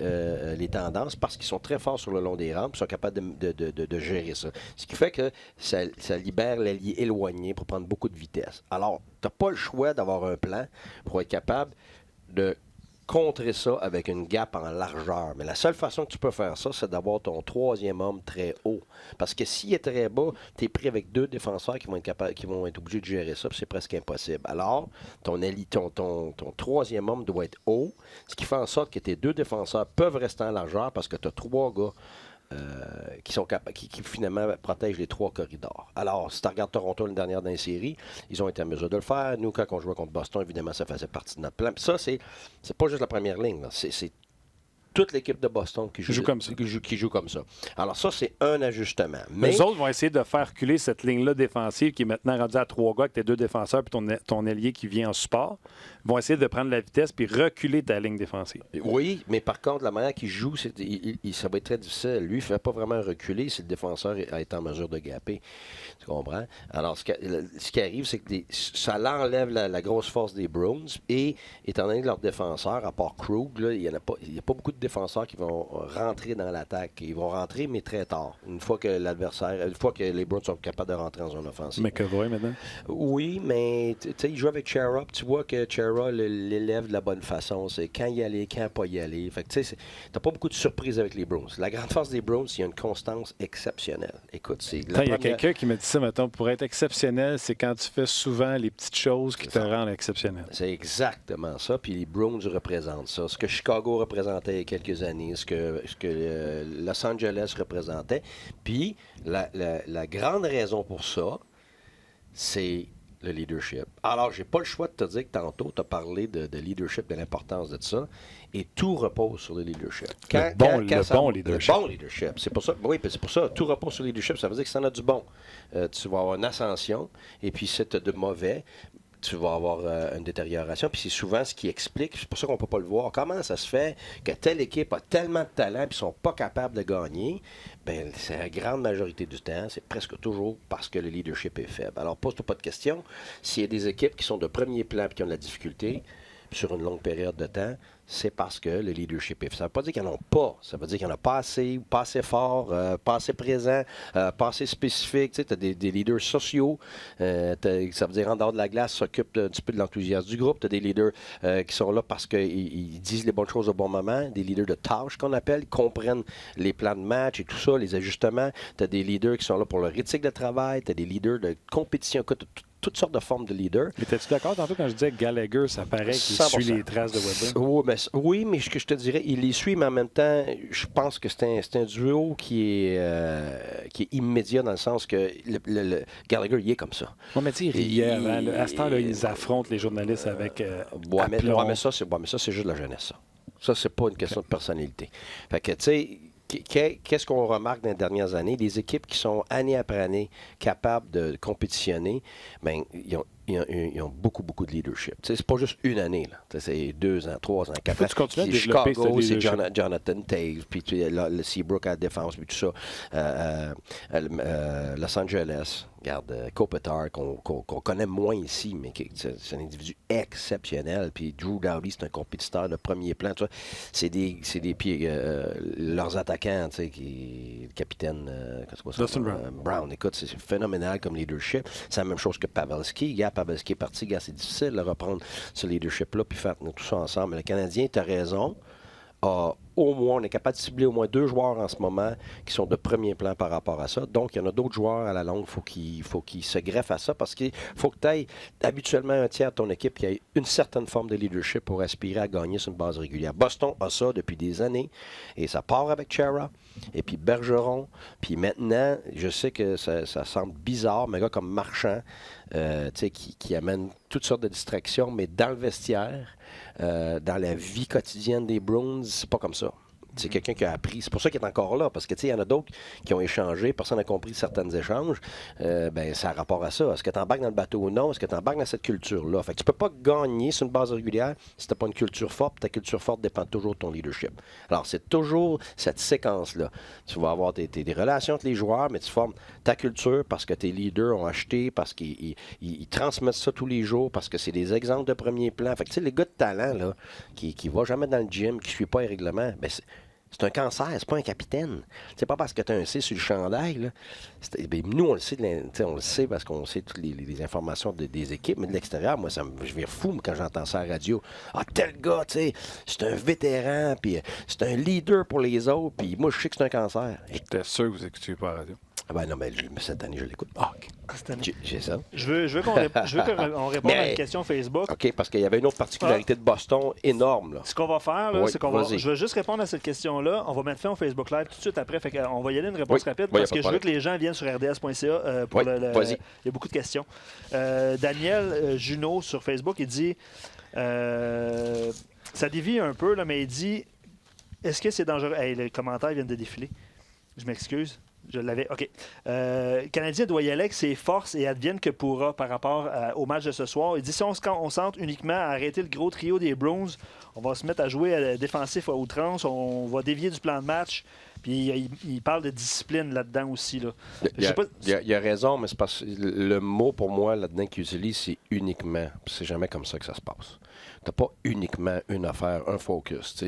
les tendances parce qu'ils sont très forts sur le long des rampes, ils sont capables de gérer ça. Ce qui fait que ça libère l'ailier éloigné pour prendre beaucoup de vitesse. Alors, tu n'as pas le choix d'avoir un plan pour être capable de contrer ça avec une gap en largeur. Mais la seule façon que tu peux faire ça, c'est d'avoir ton troisième homme très haut. Parce que s'il est très bas, tu es pris avec deux défenseurs qui vont être obligés de gérer ça, puis c'est presque impossible. Alors, ton troisième homme doit être haut, ce qui fait en sorte que tes deux défenseurs peuvent rester en largeur parce que tu as trois gars qui finalement protègent les trois corridors. Alors, si tu regardes Toronto l'année dernière dans les séries, ils ont été en mesure de le faire. Nous, quand on jouait contre Boston, évidemment, ça faisait partie de notre plan. Puis ça, c'est pas juste la première ligne. C'est toute l'équipe de Boston qui joue comme ça. Alors ça, c'est un ajustement. Mais les autres vont essayer de faire reculer cette ligne-là défensive qui est maintenant rendue à 3 gars avec tes deux défenseurs puis ton ailier qui vient en support. Ils vont essayer de prendre la vitesse puis reculer ta ligne défensive. Oui, mais par contre, la manière qu'il joue, ça va être très difficile. Lui, il ne fait pas vraiment reculer si le défenseur est en mesure de gapper. Tu comprends? Alors, ce qui arrive, c'est que ça l'enlève la grosse force des Bruins et étant donné que leur défenseur, à part Krug, il n'y a pas beaucoup de défenseurs qui vont rentrer dans l'attaque. Ils vont rentrer, mais très tard. Une fois que les Bruins sont capables de rentrer en zone offensive. McAvoy, maintenant? Oui, mais tu sais, il joue avec Chara. Tu vois que Chara l'élève de la bonne façon. C'est quand y aller, quand pas y aller. Fait que tu sais, t'as pas beaucoup de surprises avec les Bruins. La grande force des Bruins, il y a une constance exceptionnelle. Écoute, il y a quelqu'un qui me dit ça, mettons, pour être exceptionnel, c'est quand tu fais souvent les petites choses qui te rendent exceptionnel. C'est exactement ça. Puis les Bruins représentent ça. Ce que Chicago représentait il y a quelques années, ce que Los Angeles représentait. Puis la grande raison pour ça, c'est le leadership. Alors, j'ai pas le choix de te dire que tantôt, tu as parlé de leadership, de l'importance de ça, et tout repose sur le leadership. Le bon leadership. Le bon leadership. C'est pour ça, oui, c'est pour ça, tout repose sur le leadership. Ça veut dire que si t'en as du bon, tu vas avoir une ascension, et puis si tu as de mauvais, tu vas avoir une détérioration. Puis c'est souvent ce qui explique, c'est pour ça qu'on ne peut pas le voir, comment ça se fait que telle équipe a tellement de talent et ne sont pas capables de gagner. Bien, c'est la grande majorité du temps, c'est presque toujours parce que le leadership est faible. Alors, pose-toi pas de questions. S'il y a des équipes qui sont de premier plan et qui ont de la difficulté, sur une longue période de temps, c'est parce que le leadership est. Ça ne veut pas dire qu'il n'y en a pas. Ça veut dire qu'il n'y en a pas assez, pas assez fort, pas assez présent, pas assez spécifique. Tu sais, as des leaders sociaux. Ça veut dire en dehors de la glace, s'occupent un petit peu de l'enthousiasme du groupe. Tu as des leaders qui sont là parce qu'ils disent les bonnes choses au bon moment. Des leaders de tâches qu'on appelle, comprennent les plans de match et tout ça, les ajustements. Tu as des leaders qui sont là pour leur éthique de travail. Tu as des leaders de compétition. Toutes sortes de formes de leaders. Mais étais-tu d'accord tantôt quand je disais que Gallagher, ça paraît qu'il 100%. suit les traces de Weber? Oui, mais ce que je te dirais, il les suit, mais en même temps, je pense que c'est un duo qui est immédiat dans le sens que le Gallagher, il est comme ça. Oui, mais tu sais, il riait avant. À ce temps-là, ils affrontent les journalistes avec mais ça, c'est juste de la jeunesse, ça. Ça, c'est pas une question de personnalité. Fait que, tu sais, qu'est-ce qu'on remarque dans les dernières années? Les équipes qui sont année après année capables de compétitionner, bien, ils ont beaucoup, beaucoup de leadership. Tu sais, c'est pas juste une année, là. C'est 2 ans, 3 ans, 4 ans. Tu continues à développer Chicago, c'est leadership. Jonathan Taves, puis le Seabrook à la défense, puis tout ça. Los Angeles, regarde, Kopitar, qu'on connaît moins ici, mais c'est un individu exceptionnel. Puis Drew Doughty, c'est un compétiteur de premier plan. Tu vois. C'est des pieds, leurs attaquants, tu sais, le capitaine Dustin Brown. Brown. Écoute, c'est phénoménal comme leadership. C'est la même chose que Pavelski. Pavelski est parti, c'est difficile de reprendre ce leadership-là puis faire tout ça ensemble. Mais le Canadien, tu as raison, on est capable de cibler au moins 2 joueurs en ce moment qui sont de premier plan par rapport à ça. Donc, il y en a d'autres joueurs à la longue, il faut qu'ils se greffent à ça parce qu'il faut que tu aies habituellement un tiers de ton équipe qui ait une certaine forme de leadership pour aspirer à gagner sur une base régulière. Boston a ça depuis des années et ça part avec Chara et puis Bergeron. Puis maintenant, je sais que ça semble bizarre, mais un gars comme Marchand, qui amène toutes sortes de distractions, mais dans le vestiaire, dans la vie quotidienne des Bruins, c'est pas comme ça. C'est quelqu'un qui a appris. C'est pour ça qu'il est encore là, parce que il y en a d'autres qui ont échangé, personne n'a compris certains échanges. Ça a rapport à ça. Est-ce que tu embarques dans le bateau ou non? Est-ce que tu embarques dans cette culture-là? Fait que tu peux pas gagner sur une base régulière si tu n'as pas une culture forte. Ta culture forte dépend toujours de ton leadership. Alors, c'est toujours cette séquence-là. Tu vas avoir des relations entre les joueurs, mais tu formes ta culture parce que tes leaders ont acheté, parce qu'ils transmettent ça tous les jours, parce que c'est des exemples de premier plan. Fait que, tu sais, les gars de talent, là, qui ne vont jamais dans le gym, qui ne suivent pas les règlements, c'est un cancer, c'est pas un capitaine. C'est pas parce que tu as un C sur le chandail. Là. Nous, on le sait, parce qu'on sait toutes les informations des équipes, mais de l'extérieur, moi, je vire fou quand j'entends ça à la radio. Ah, tel gars, tu sais, c'est un vétéran, puis c'est un leader pour les autres, puis moi, je sais que c'est un cancer. J'étais sûr que vous écoutiez pas la radio. Non, mais cette année, je l'écoute. OK. J'ai ça. Je veux qu'on réponde à une question Facebook. OK, parce qu'il y avait une autre particularité de Boston énorme. Là. Ce qu'on va faire, là, oui, c'est je vais juste répondre à cette question-là. On va mettre fin au Facebook Live tout de suite après. On va y aller une réponse rapide parce que je veux que les gens viennent sur rds.ca pour vas-y. Il y a beaucoup de questions. Daniel Junot sur Facebook, il dit ça dévie un peu, là, mais il dit est-ce que c'est dangereux? Hey, les commentaires viennent de défiler. Je m'excuse. Je l'avais. OK. Le Canadien doit y aller avec ses forces et advienne que pourra par rapport au match de ce soir. Il dit si on s'entre uniquement à arrêter le gros trio des Bruins, on va se mettre à jouer défensif à outrance, on va dévier du plan de match. Puis il parle de discipline là-dedans aussi. Là. Il a raison, mais c'est parce que le mot pour moi là-dedans qu'il utilise, c'est uniquement. C'est jamais comme ça que ça se passe. Tu n'as pas uniquement une affaire, un focus.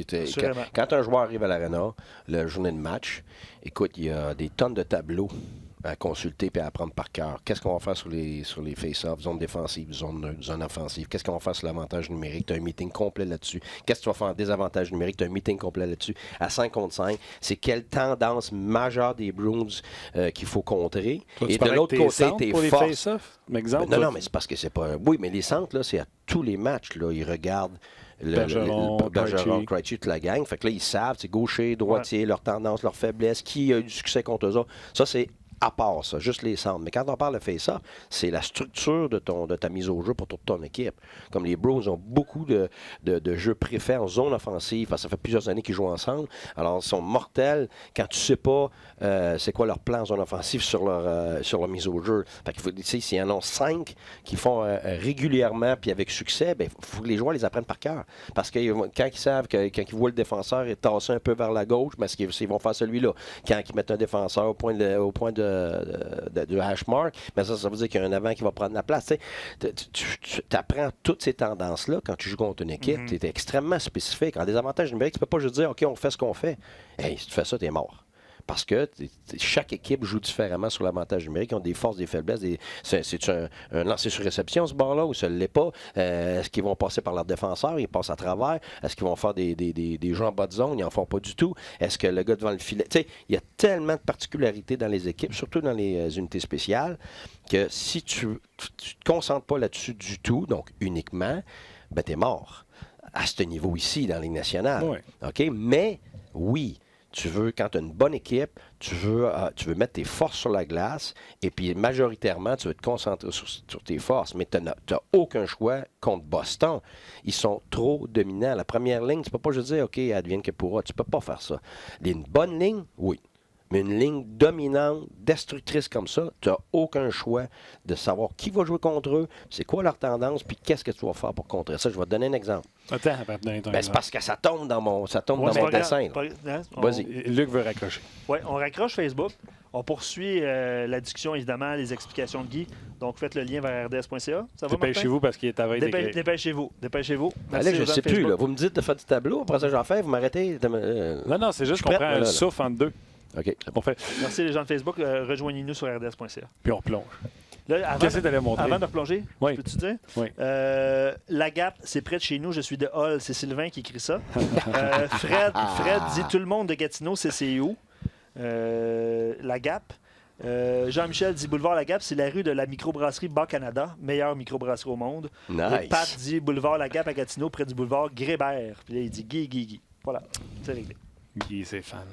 Quand un joueur arrive à l'Arena, la journée de match, écoute, il y a des tonnes de tableaux à consulter et à apprendre par cœur. Qu'est-ce qu'on va faire sur les face-offs, zone défensive, zone offensive? Qu'est-ce qu'on va faire sur l'avantage numérique? Tu as un meeting complet là-dessus. Qu'est-ce que tu vas faire en désavantage numérique? Tu as un meeting complet là-dessus. À 5 contre 5, c'est quelle tendance majeure des Bruins qu'il faut contrer? Toi, et de l'autre côté, tes forces. Face-off, exemple, non, mais c'est parce que c'est pas... Oui, mais les centres, là, c'est à tous les matchs. Là, ils regardent Bergeron, Krejci, toute la gang. Fait que là, ils savent, c'est gaucher, droitier, leur tendance, leur faiblesse, qui a eu du succès contre eux autres. Ça, c'est à part ça, juste les centres. Mais quand on parle de face-off, c'est la structure de ta mise au jeu pour toute ton équipe. Comme les Bruins ont beaucoup de jeux préfets en zone offensive, parce que ça fait plusieurs années qu'ils jouent ensemble. Alors, ils sont mortels quand tu sais pas c'est quoi leur plan en zone offensive sur leur mise au jeu. Fait qu'il faut, s'il y en a 5 qui font régulièrement puis avec succès, il faut que les joueurs les apprennent par cœur. Parce que quand ils savent que quand ils voient le défenseur est tassé un peu vers la gauche, parce qu'ils vont faire celui-là. Quand ils mettent un défenseur au point de de hash mark, mais ça veut dire qu'il y a un avant qui va prendre la place. Tu apprends toutes ces tendances-là quand tu joues contre une équipe. Tu es extrêmement spécifique. En désavantage numérique, tu ne peux pas juste dire, OK, on fait ce qu'on fait. Hey, si tu fais ça, tu es mort. Parce que chaque équipe joue différemment sur l'avantage numérique. Ils ont des forces, des faiblesses. C'est un lancer sur réception, ce bord-là, ou ça ne l'est pas? Est-ce qu'ils vont passer par leur défenseur? Ils passent à travers. Est-ce qu'ils vont faire des jeux en bas de zone? Ils n'en font pas du tout. Est-ce que le gars devant le filet... Tu sais, il y a tellement de particularités dans les équipes, surtout dans les unités spéciales, que si tu ne te concentres pas là-dessus du tout, donc uniquement, ben tu es mort. À ce niveau ici, dans la Ligue nationale. Oui. OK? Mais, oui... Tu veux, quand tu as une bonne équipe, tu veux mettre tes forces sur la glace et puis majoritairement, tu veux te concentrer sur tes forces. Mais tu n'as aucun choix contre Boston. Ils sont trop dominants. La première ligne, tu ne peux pas juste dire, OK, advienne que pourra. Tu ne peux pas faire ça. Une bonne ligne, oui. Mais une ligne dominante, destructrice comme ça, tu n'as aucun choix de savoir qui va jouer contre eux, c'est quoi leur tendance, puis qu'est-ce que tu vas faire pour contrer ça. Je vais te donner un exemple. Attends, c'est parce que ça tombe dans mon dessin. Vas-y. Luc veut raccrocher. Oui, on raccroche Facebook. On poursuit la discussion, évidemment, les explications de Guy. Donc, faites le lien vers rds.ca. Ça va, Dépêchez-vous parce qu'il est à veille d'écrire. Dépêchez-vous. Allez, je ne sais plus. Là. Vous me dites de faire du tableau. Après ça, j'en fais. Vous m'arrêtez. Non, c'est juste qu'on prend un souffle entre deux. OK. On fait. Merci les gens de Facebook. Rejoignez-nous sur rds.ca. Puis on replonge. Qu'est-ce que tu allais montrer? Avant de replonger, oui. Peux-tu dire? Oui. La Gap, c'est près de chez nous. Je suis de Hull. C'est Sylvain qui écrit ça. Fred dit tout le monde de Gatineau, c'est où? La Gap. Jean-Michel dit Boulevard La Gap, c'est la rue de la microbrasserie Bas-Canada, meilleure microbrasserie au monde. Nice. Pat dit Boulevard La Gap à Gatineau, près du boulevard Grébert. Puis là, il dit Guy. Voilà, c'est réglé. Guy, c'est fan.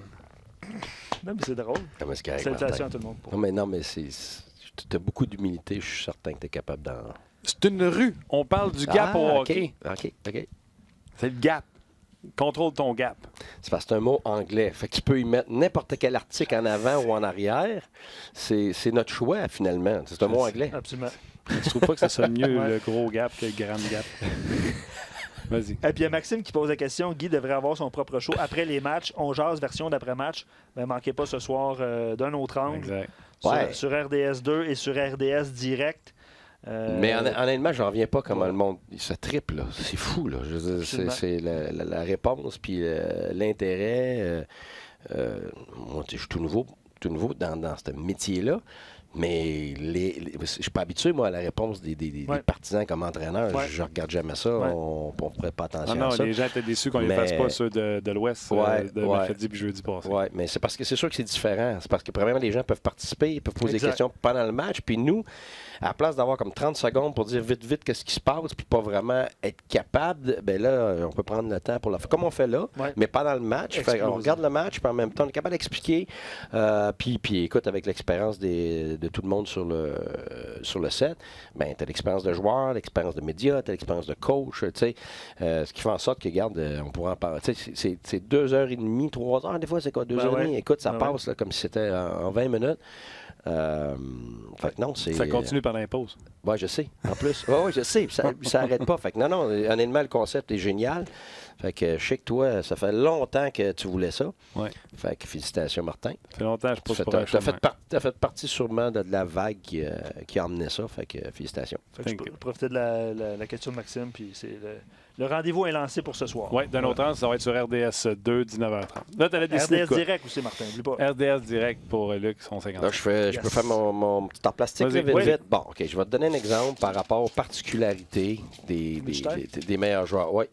Non, mais c'est drôle. Salutations à tout le monde. Non, mais tu as beaucoup d'humilité. Je suis certain que tu es capable d'en... C'est une rue. On parle du gap au hockey. OK. C'est le gap. Contrôle ton gap. C'est parce que c'est un mot anglais. Fait que tu peux y mettre n'importe quel article en avant ou en arrière. C'est notre choix, finalement. C'est un mot anglais. Absolument. Je trouve pas que ça sonne mieux, le gros gap, que le grand gap. Vas-y. Et puis il y a Maxime qui pose la question. Guy devrait avoir son propre show après les matchs. On jase version d'après-match. Mais manquez pas ce soir d'un autre angle. Exact. Sur RDS 2 et sur RDS Direct. Mais honnêtement, j'en reviens pas comment le monde se triple. Là. C'est fou. Là. C'est la réponse puis l'intérêt. Moi, je suis tout nouveau dans ce métier-là. Mais je suis pas habitué, moi, à la réponse des partisans comme entraîneur. Ouais. Je regarde jamais ça. On ne ferait pas attention à ça. Non, les gens étaient déçus qu'on ne les fasse pas, ceux de l'Ouest, de mercredi et jeudi passé. Oui, mais c'est parce que c'est sûr que c'est différent. C'est parce que, premièrement, les gens peuvent participer, ils peuvent poser des questions pendant le match. Puis nous, à la place d'avoir comme 30 secondes pour dire vite qu'est-ce qui se passe, puis pas vraiment être capable, ben là, on peut prendre le temps pour le faire. Comme on fait là, mais pendant le match. On regarde le match, puis en même temps, on est capable d'expliquer. Puis écoute, avec l'expérience de tout le monde sur le set, ben tu as l'expérience de joueur, l'expérience de média, tu as l'expérience de coach, tu sais. Ce qui fait en sorte que, regarde, on pourra en parler. C'est 2h30, 3 heures, des fois, c'est quoi, 2h30? Écoute, ça passe là, comme si c'était en 20 minutes. Fait que non, ça continue pendant les pauses. Oui, je sais. En plus. Oui, je sais. Ça n'arrête pas. Fait que non, honnêtement, le concept est génial. Fait que je sais que toi, ça fait longtemps que tu voulais ça. Oui. Fait que félicitations, Martin. Ça fait longtemps que je pose pas. Tu as fait partie sûrement de la vague qui a emmené ça. Fait que félicitations. Fait que je peux profiter de la question de Maxime, puis c'est le rendez-vous est lancé pour ce soir. Oui, d'un autre temps, ça va être sur RDS 2, 19h30. Là, tu allais décider RDS Direct aussi, Martin, n'oublie pas. RDS Direct pour Luc, son 50. Là, je peux faire mon petit en plastique vite. Bon, OK, je vais te donner un exemple par rapport aux particularités des meilleurs joueurs. Oui.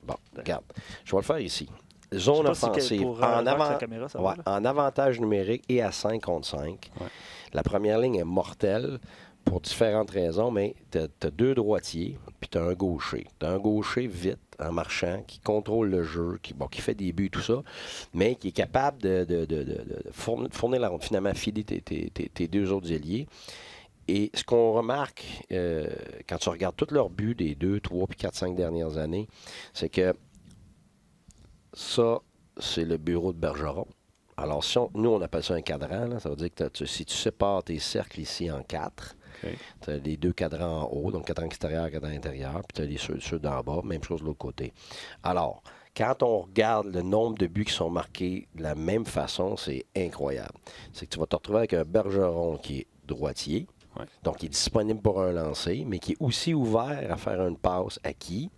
Bon, regarde. Je vais le faire ici. Zone offensive. En avantage numérique et à 5 contre 5. Ouais. La première ligne est mortelle pour différentes raisons, mais tu as 2 droitiers, puis tu as un gaucher. Tu as un gaucher vite, en marchant, qui contrôle le jeu, qui fait des buts, tout ça, mais qui est capable de fournir la ronde, finalement, filer tes 2 autres ailiers. Et ce qu'on remarque, quand tu regardes tous leurs buts des 2, 3, puis 4, 5 dernières années, c'est que ça, c'est le bureau de Bergeron. Alors, nous, on appelle ça un cadran. Là, ça veut dire que si tu sépares tes cercles ici en 4, tu as les 2 cadrans en haut, donc cadran extérieur, cadran intérieur, puis tu as ceux d'en bas, même chose de l'autre côté. Alors, quand on regarde le nombre de buts qui sont marqués de la même façon, c'est incroyable. C'est que tu vas te retrouver avec un Bergeron qui est droitier, donc il est disponible pour un lancer, mais qui est aussi ouvert à faire une passe à qui?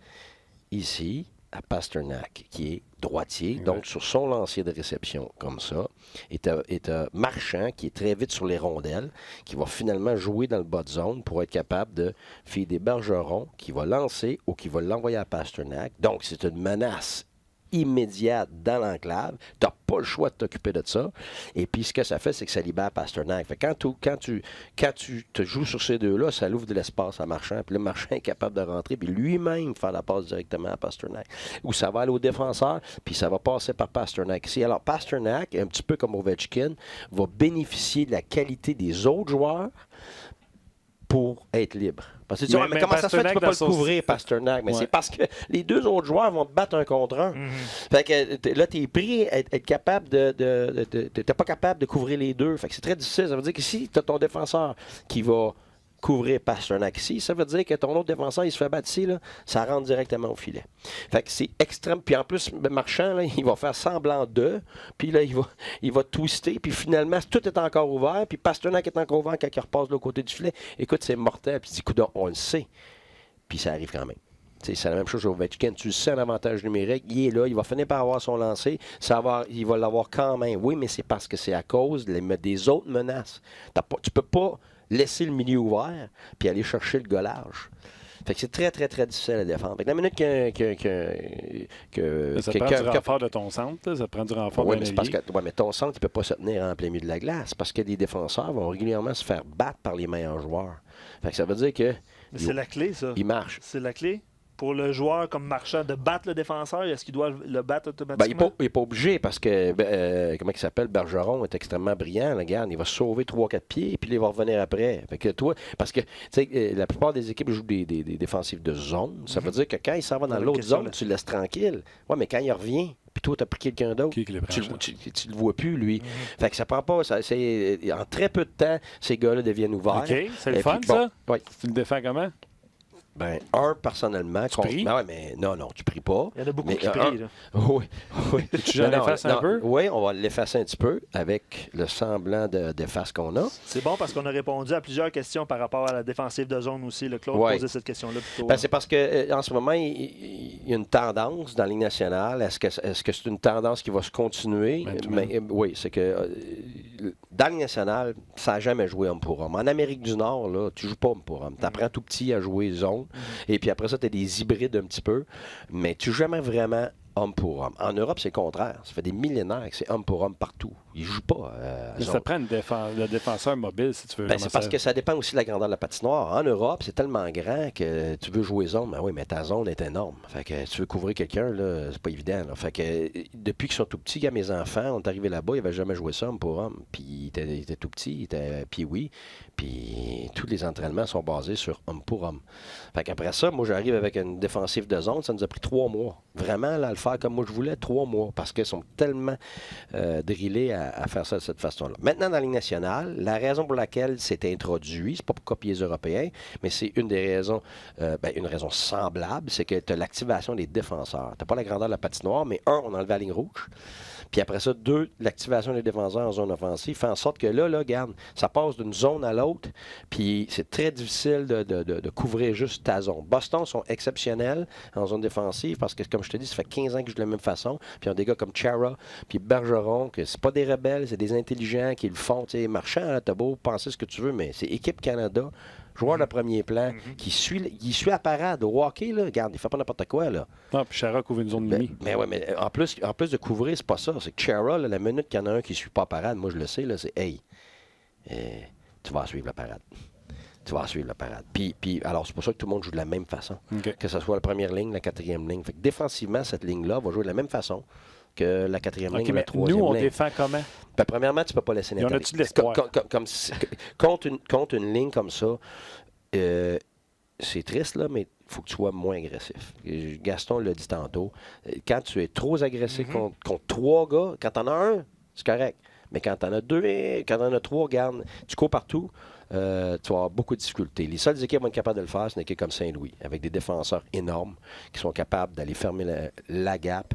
Ici, à Pastrnak, qui est droitier, donc sur son lancier de réception, comme ça. Et tu as Marchand, qui est très vite sur les rondelles, qui va finalement jouer dans le bas de zone pour être capable de faire des Bergerons, qui va lancer ou qui va l'envoyer à Pastrnak. Donc, c'est une menace immédiate dans l'enclave. Tu n'as pas le choix de t'occuper de ça. Et puis, ce que ça fait, c'est que ça libère Pastrnak. Fait que quand tu te joues sur ces deux-là, ça ouvre de l'espace à Marchand. Puis le Marchand est capable de rentrer, puis lui-même faire la passe directement à Pastrnak. Ou ça va aller au défenseur, puis ça va passer par Pastrnak ici. Alors, Pastrnak, un petit peu comme Ovechkin, va bénéficier de la qualité des autres joueurs pour être libre. Parce que tu dis, mais comment ça se fait que tu ne peux pas le couvrir, Pastrnak? Mais c'est parce que les deux autres joueurs vont te battre un contre un. Fait que là, tu es pris à être capable t'es pas capable de couvrir les deux. Fait que c'est très difficile. Ça veut dire que si tu as ton défenseur qui va couvrir Pastrnak ici, ça veut dire que ton autre défenseur, il se fait battre ici, là, ça rentre directement au filet. Fait que c'est extrême. Puis en plus, Marchand, là, il va faire semblant puis là, il va twister, puis finalement, tout est encore ouvert, puis Pastrnak est encore ouvert quand il repasse de l'autre côté du filet. Écoute, c'est mortel, puis du coup, on le sait. Puis ça arrive quand même. T'sais, c'est la même chose chez Ovechkin. Tu le sais, un avantage numérique, il est là, il va finir par avoir son lancer, il va l'avoir quand même. Oui, mais c'est parce que c'est à cause des autres menaces. Tu peux pas laisser le milieu ouvert puis aller chercher le golage. Fait que c'est très, très, très difficile à défendre. Fait que la minute ça prend du renfort de ton centre, là, ça prend du renfort de c'est parce que mais ton centre, il ne peut pas se tenir en plein milieu de la glace parce que les défenseurs vont régulièrement se faire battre par les meilleurs joueurs. Fait que ça veut dire que... Mais c'est la clé, ça. Il marche. C'est la clé pour le joueur comme Marchand de battre le défenseur. Est-ce qu'il doit le battre automatiquement? Il n'est pas obligé parce que, comment il s'appelle, Bergeron est extrêmement brillant. Regarde, il va se sauver 3-4 pieds et puis il va revenir après. Fait que toi, parce que la plupart des équipes jouent des défensifs de zone. Ça veut dire que quand il s'en va dans l'autre zone, tu le laisses tranquille. Oui, mais quand il revient, puis toi, tu as pris quelqu'un d'autre, tu le vois plus, lui. Fait que ça prend pas... en très peu de temps, ces gars-là deviennent ouverts. OK, c'est le fun, ça? Oui. Tu le défends comment? Personnellement... Tu pries? Mais non, tu pries pas. Il y en a beaucoup qui prient, là. Oui. Tu l'effaces un peu? Oui, on va l'effacer un petit peu avec le semblant d'efface qu'on a. C'est bon parce qu'on a répondu à plusieurs questions par rapport à la défensive de zone aussi. Le Claude posait cette question-là plutôt. C'est parce qu'en ce moment, il y a une tendance dans la Ligue nationale. Est-ce que c'est une tendance qui va se continuer? Oui, c'est que dans la Ligue nationale, ça n'a jamais joué homme pour homme. En Amérique du Nord, là, tu ne joues pas homme pour homme. Tu apprends tout petit à jouer zone. Et puis après ça, tu as des hybrides un petit peu. Mais tu ne joues jamais vraiment homme pour homme. En Europe, c'est le contraire. Ça fait des millénaires que c'est homme pour homme partout. Ils ne jouent pas. Mais ça prend le défenseur mobile, si tu veux. C'est parce que ça dépend aussi de la grandeur de la patinoire. En Europe, c'est tellement grand que tu veux jouer zone. Oui, mais ta zone est énorme. Fait que tu veux couvrir quelqu'un, là, c'est pas évident. Là. Fait que depuis qu'ils sont tout petits, mes enfants, on est arrivés là-bas, ils n'avaient jamais joué ça homme pour homme. Puis ils étaient tout petits, ils étaient oui. Puis tous les entraînements sont basés sur homme pour homme. Fait qu'après ça, moi, j'arrive avec une défensive de zone. Ça nous a pris 3 mois. Vraiment, là, le faire comme moi je voulais, 3 mois. Parce qu'ils sont tellement drillés à faire ça de cette façon-là. Maintenant, dans la Ligue nationale, la raison pour laquelle c'est introduit, c'est pas pour copier les Européens, mais c'est une des raisons, une raison semblable, c'est que tu as l'activation des défenseurs. Tu n'as pas la grandeur de la patinoire, mais on enlève la ligne rouge. Puis après ça, 2, l'activation des défenseurs en zone offensive fait en sorte que là, regarde, ça passe d'une zone à l'autre, puis c'est très difficile de couvrir juste ta zone. Boston sont exceptionnels en zone défensive parce que, comme je te dis, ça fait 15 ans que je joue de la même façon. Puis ils ont des gars comme Chara, puis Bergeron, que c'est pas des rebelles, c'est des intelligents qui le font. Tu sais, Marchand, t'as beau penser ce que tu veux, mais c'est Équipe Canada, joueur de premier plan, qui suit la parade au hockey, là, regarde, il fait pas n'importe quoi, là. Non, puis Chara couvre une zone demi. Mais en plus de couvrir, c'est pas ça. C'est que Chara, là, la minute qu'il y en a un qui suit pas la parade, moi je le sais, là, c'est hey, tu vas suivre la parade. Tu vas suivre la parade. Puis, alors, c'est pour ça que tout le monde joue de la même façon. Okay. Que ce soit la première ligne, la quatrième ligne. Fait que défensivement, cette ligne-là va jouer de la même façon que la quatrième ligne et la troisième ligne. Nous, on défend comment? Ben, premièrement, tu ne peux pas laisser n'importe. Y en a-tu de l'espoir? Contre une ligne comme ça, c'est triste, là, mais il faut que tu sois moins agressif. Gaston l'a dit tantôt. Quand tu es trop agressif contre 3 gars, quand tu en as un, c'est correct. Mais quand tu en as 2, quand tu en as 3, regarde, tu cours partout. tu vas avoir beaucoup de difficultés. Les seules équipes qui vont être capables de le faire, c'est une équipe comme Saint-Louis, avec des défenseurs énormes qui sont capables d'aller fermer la gap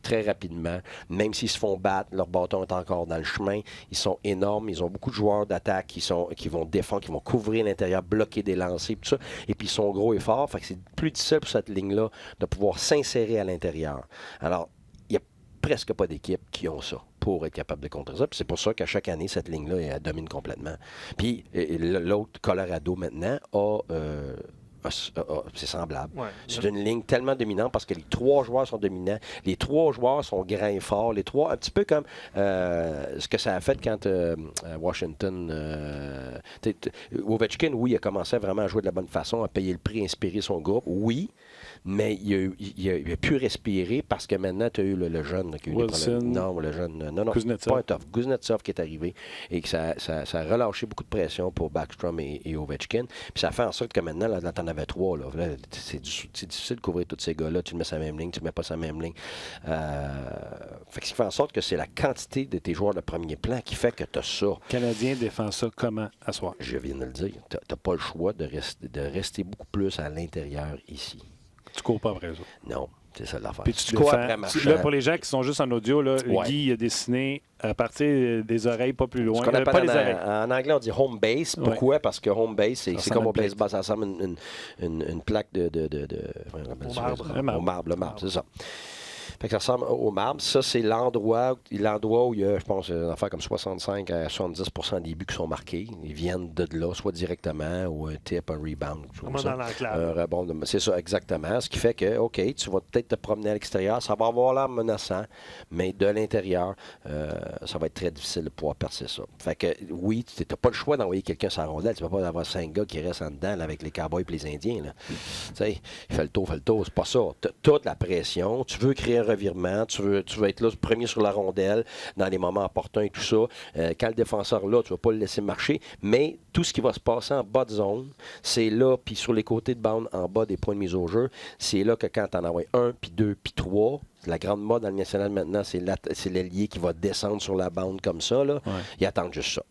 très rapidement. Même s'ils se font battre, leur bâton est encore dans le chemin. Ils sont énormes. Ils ont beaucoup de joueurs d'attaque qui vont défendre, qui vont couvrir l'intérieur, bloquer des lancers, tout ça. Et puis, ils sont gros et forts. Fait que c'est plus difficile pour cette ligne-là de pouvoir s'insérer à l'intérieur. Alors, il n'y a presque pas d'équipes qui ont ça pour être capable de contrer ça. Puis c'est pour ça qu'à chaque année, cette ligne-là, elle domine complètement. Puis l'autre, Colorado, maintenant, c'est semblable. Ouais. C'est une ligne tellement dominante parce que les 3 joueurs sont dominants. Les 3 joueurs sont grands et forts. Les 3, un petit peu comme ce que ça a fait quand Washington... Ovechkin, oui, il a commencé vraiment à jouer de la bonne façon, à payer le prix, à inspirer son groupe. Oui, mais il a pu respirer parce que maintenant, tu as eu le jeune qui a eu des problèmes. Non, le jeune. Non, Kuznetsov. pas un tough. Kuznetsov qui est arrivé et que ça a relâché beaucoup de pression pour Backstrom et Ovechkin. Puis ça fait en sorte que maintenant, là t'en avais 3. Là, c'est difficile de couvrir tous ces gars-là. Tu le mets sur la même ligne, tu ne mets pas sur la même ligne. Fait que ce qui fait en sorte que c'est la quantité de tes joueurs de premier plan qui fait que tu as ça. Le Canadien défend ça comment à soir? Je viens de le dire. Tu n'as pas le choix de rester beaucoup plus à l'intérieur ici. Tu cours pas après ça. Non, c'est ça l'affaire. Puis tu cours défends. après Marchand. Là, pour les gens qui sont juste en audio, là, Ouais. Guy a dessiné à partir des oreilles, pas plus loin. Ce qu'on appelle pas les oreilles. en anglais, on dit home base. Pourquoi? Parce que home base, c'est comme au baseball, ça ressemble à une plaque de Au marbre, c'est ça. Fait que ça ressemble au marbre. Ça, c'est l'endroit où il y a, je pense, une affaire comme 65 à 70% des buts qui sont marqués. Ils viennent de là, soit directement ou un tip, un rebound. Comment dans l'enclave. Un rebond. C'est ça, exactement. Ce qui fait que, OK, tu vas peut-être te promener à l'extérieur. Ça va avoir l'air menaçant, mais de l'intérieur, ça va être très difficile de pouvoir percer ça. Fait que, oui, tu n'as pas le choix d'envoyer quelqu'un sur la rondelle. Tu ne vas pas avoir 5 gars qui restent en dedans là, avec les Cowboys et les Indiens. Tu sais, il fait le tour. C'est pas ça. Tu as toute la pression. Tu veux créer un revirement, tu veux être là premier sur la rondelle dans les moments opportuns et tout ça. Quand le défenseur est là, tu ne vas pas le laisser marcher, mais tout ce qui va se passer en bas de zone, c'est là, puis sur les côtés de bande, en bas des points de mise au jeu, c'est là que quand tu en envoies 1, puis 2, puis 3, la grande mode dans le national maintenant, c'est l'ailier qui va descendre sur la bande comme ça. Là. Ouais. Ils attendent juste ça.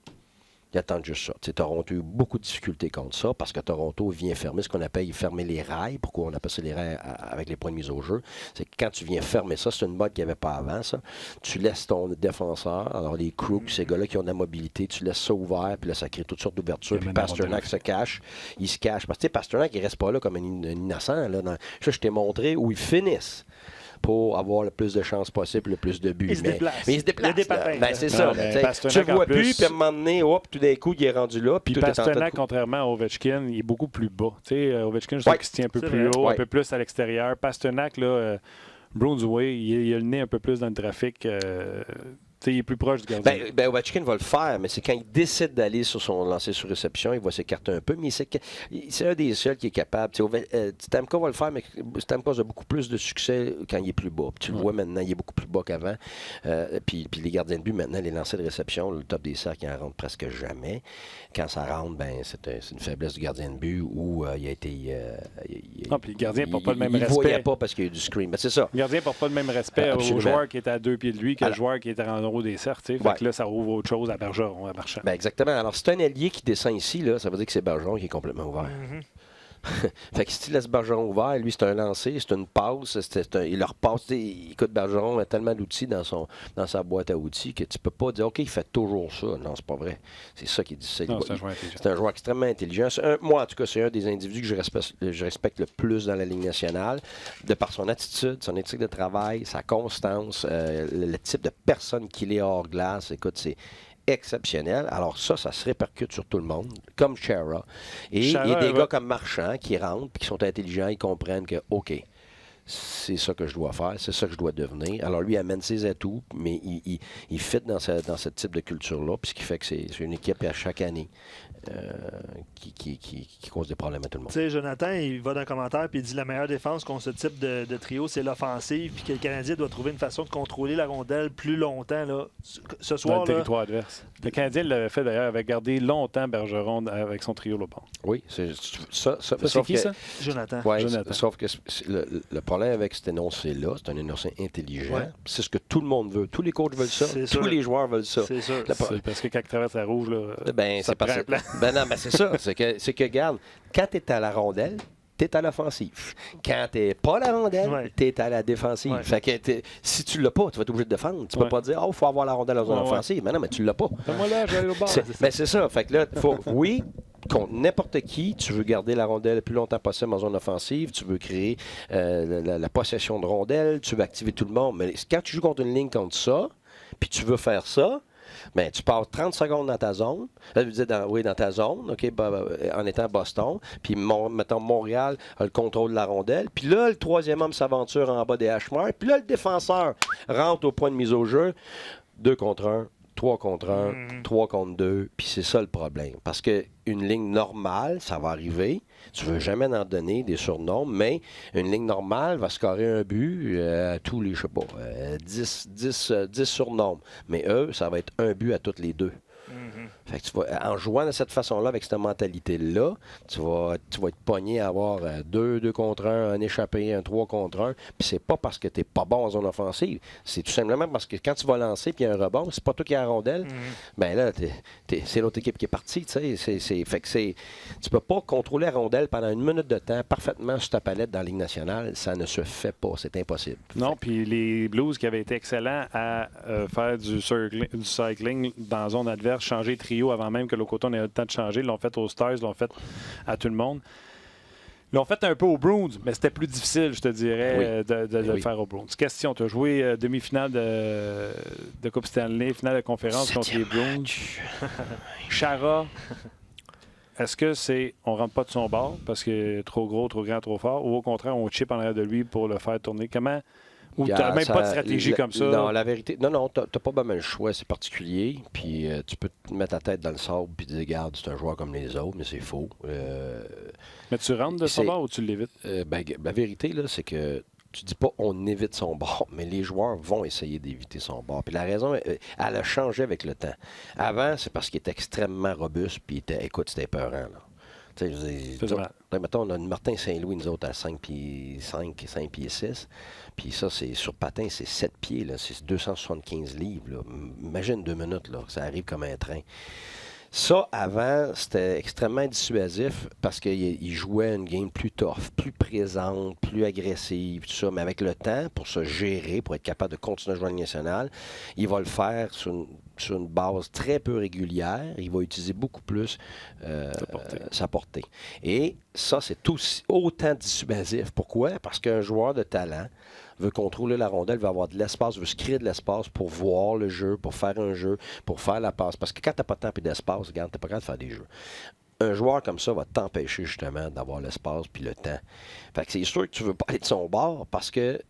Ils attendent juste ça. T'sais, Toronto a eu beaucoup de difficultés contre ça parce que Toronto vient fermer ce qu'on appelle fermer les rails. Pourquoi on appelle ça les rails avec les points de mise au jeu? C'est que quand tu viens fermer ça, c'est une mode qu'il n'y avait pas avant, ça. Tu laisses ton défenseur, alors les crooks, ces gars-là qui ont de la mobilité, tu laisses ça ouvert, puis là, ça crée toutes sortes d'ouvertures. Puis Pasternak se cache. Il se cache. Parce que Pasternak, il ne reste pas là comme un innocent. Là, je t'ai montré où ils finissent pour avoir le plus de chances possible, le plus de buts. Mais il se déplace. Mais il se déplace. C'est ça. Tu le vois plus, puis à un moment donné, tout d'un coup, il est rendu là. Puis Pasternak, contrairement à Ovechkin, il est beaucoup plus bas. Ovechkin, je sais qu'il se tient un peu plus haut, un peu plus à l'extérieur. Pasternak, là, Bruins Way, il a le nez un peu plus dans le trafic. Il est plus proche du gardien. Ovechkin va le faire, mais c'est quand il décide d'aller sur son lancer sur réception, il va s'écarter un peu, mais c'est un des seuls qui est capable. Stamkos va le faire, mais Stamkos a beaucoup plus de succès quand il est plus bas. Puis tu le vois maintenant, il est beaucoup plus bas qu'avant. Puis les gardiens de but, maintenant, les lancers de réception, le top des cercles, il en rentre presque jamais. Quand ça rentre, c'est une faiblesse du gardien de but où il a été... non, puis le gardien ne porte pas le même respect. Il ne voyait pas parce qu'il y a eu du screen. C'est ça. Le gardien ne porte pas le même respect au joueur qui était à 2 pieds de lui que le joueur qui était en haut des cercles. Fait que là, ça ouvre autre chose à Bergeron, à Marchand. Exactement. Alors, si c'est un ailier qui descend ici, là, ça veut dire que c'est Bergeron qui est complètement ouvert. Fait que si tu laisses Bergeron ouvert, lui, c'est un lancer, c'est une passe, il leur passe. Écoute, Bergeron a tellement d'outils dans sa boîte à outils que tu peux pas dire, OK, il fait toujours ça. Non, c'est pas vrai. C'est ça qui est difficile. C'est un joueur extrêmement intelligent. Moi, en tout cas, c'est un des individus que je respecte le plus dans la Ligue nationale, de par son attitude, son éthique de travail, sa constance, le type de personne qu'il est hors glace. Écoute, c'est exceptionnel. Alors ça se répercute sur tout le monde, comme Chara. Et il y a des gars comme Marchand qui rentrent et qui sont intelligents, ils comprennent que, OK, c'est ça que je dois faire, c'est ça que je dois devenir. Alors lui, il amène ses atouts, mais il fit dans ce type de culture-là, puis ce qui fait que c'est une équipe à chaque année qui cause des problèmes à tout le monde. Tu sais, Jonathan, il va dans un commentaire et il dit la meilleure défense contre ce type de trio, c'est l'offensive, puis que le Canadien doit trouver une façon de contrôler la rondelle plus longtemps. Là. Ce soir, dans le territoire adverse. Le Canadien l'avait fait d'ailleurs, avait gardé longtemps Bergeron avec son trio là-bas. Oui, c'est ça. C'est qui ça? Jonathan. Ouais, Jonathan. Sauf que le problème problème avec cet énoncé-là, c'est un énoncé intelligent. Ouais. C'est ce que tout le monde veut. Tous les coachs veulent ça. C'est Tous sûr. les joueurs veulent ça. C'est sûr. C'est parce que quand tu traverses la rouge, là, Ben, ça c'est te prend parce un plan. Ben non, ben c'est ça. C'est que, regarde, quand tu es à la rondelle, tu es à l'offensive. Quand tu n'es pas à la rondelle, Ouais. tu es à la défensive. Ouais. Fait que si tu l'as pas, tu vas être obligé de défendre. Tu peux Ouais. pas dire, il faut avoir la rondelle dans une Ouais, offensive. Mais non, mais tu l'as pas. Moi, là, je vais aller au bord. C'est ça. Fait que là, oui, contre n'importe qui, tu veux garder la rondelle le plus longtemps possible en zone offensive, tu veux créer la possession de rondelle, tu veux activer tout le monde. Mais quand tu joues contre une ligne contre ça, puis tu veux faire ça, ben, tu passes 30 secondes dans ta zone. Je veux dire, dans ta zone, OK, en étant Boston. Puis, mettons, Montréal a le contrôle de la rondelle. Puis là, le troisième homme s'aventure en bas des hash marks. Puis là, le défenseur rentre au point de mise au jeu. 2 contre 1. 3 contre 1, 3 contre 2, puis c'est ça le problème. Parce qu'une ligne normale, ça va arriver. Tu ne veux jamais en donner des surnoms, mais une ligne normale va scorer un but à tous les, je sais pas, 10 surnoms. Mais eux, ça va être un but à toutes les 2. Fait que tu vas, en jouant de cette façon-là, avec cette mentalité-là, tu vas être pogné à avoir 2 contre 1, un échappé, un 3 contre 1. Puis c'est pas parce que tu n'es pas bon en zone offensive. C'est tout simplement parce que quand tu vas lancer puis il y a un rebond, c'est pas toi qui as la rondelle. Ben là, c'est l'autre équipe qui est partie. Fait que tu peux pas contrôler la rondelle pendant 1 minute de temps parfaitement sur ta palette dans la Ligue nationale. Ça ne se fait pas. C'est impossible. Non, puis les Blues qui avaient été excellents à faire du cycling dans la zone adverse, changer de trio avant même que l'autre côté on ait le temps de changer. Ils l'ont fait aux Stars, ils l'ont fait à tout le monde. Ils l'ont fait un peu aux Bruins, mais c'était plus difficile, je te dirais, de le faire aux Bruins. Question, tu as joué demi-finale de Coupe Stanley, finale de conférence contre les Bruins. Chara, est-ce que c'est on rentre pas de son bord parce que trop gros, trop grand, trop fort, ou au contraire, on chip en arrière de lui pour le faire tourner? Comment? Ou tu n'as même pas de stratégie comme ça? Non, la vérité, non, tu n'as pas vraiment le choix, c'est particulier. Puis tu peux te mettre ta tête dans le sable et dire, regarde, c'est un joueur comme les autres, mais c'est faux. Mais tu rentres de son bord ou tu l'évites? La vérité, là, c'est que tu dis pas on évite son bord, mais les joueurs vont essayer d'éviter son bord. Puis la raison, elle a changé avec le temps. Avant, c'est parce qu'il était extrêmement robuste, puis écoute, c'était épeurant, là. Mettons, on a une Martin Saint-Louis, nous autres, à 5 pieds 5, 5 pieds 6. Puis ça, c'est sur patin, c'est 7 pieds, là, c'est 275 livres. Là. Imagine 2 minutes, là, ça arrive comme un train. Ça, avant, c'était extrêmement dissuasif parce qu'il jouait une game plus tough, plus présente, plus agressive, tout ça. Mais avec le temps, pour se gérer, pour être capable de continuer à jouer à la Ligue nationale, il va le faire sur une base très peu régulière. Il va utiliser beaucoup plus sa portée. Et ça, c'est autant dissuasif. Pourquoi? Parce qu'un joueur de talent veut contrôler la rondelle, veut avoir de l'espace, veut se créer de l'espace pour voir le jeu, pour faire un jeu, pour faire la passe. Parce que quand tu n'as pas de temps et d'espace, regarde, tu n'es pas capable de faire des jeux. Un joueur comme ça va t'empêcher justement d'avoir l'espace puis le temps. Fait que c'est sûr que tu ne veux pas aller de son bord parce que...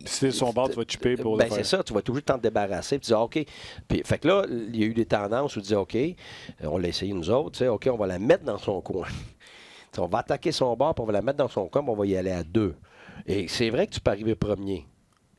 Si c'est son bord, tu vas chipper pour le faire. C'est ça, tu vas toujours t'en débarrasser. Puis tu dis, OK. Puis, fait que là, il y a eu des tendances où tu dis, OK, on l'a essayé nous autres, OK, on va la mettre dans son coin. On va attaquer son bord, puis on va la mettre dans son coin, puis on va y aller à 2. Et c'est vrai que tu peux arriver premier.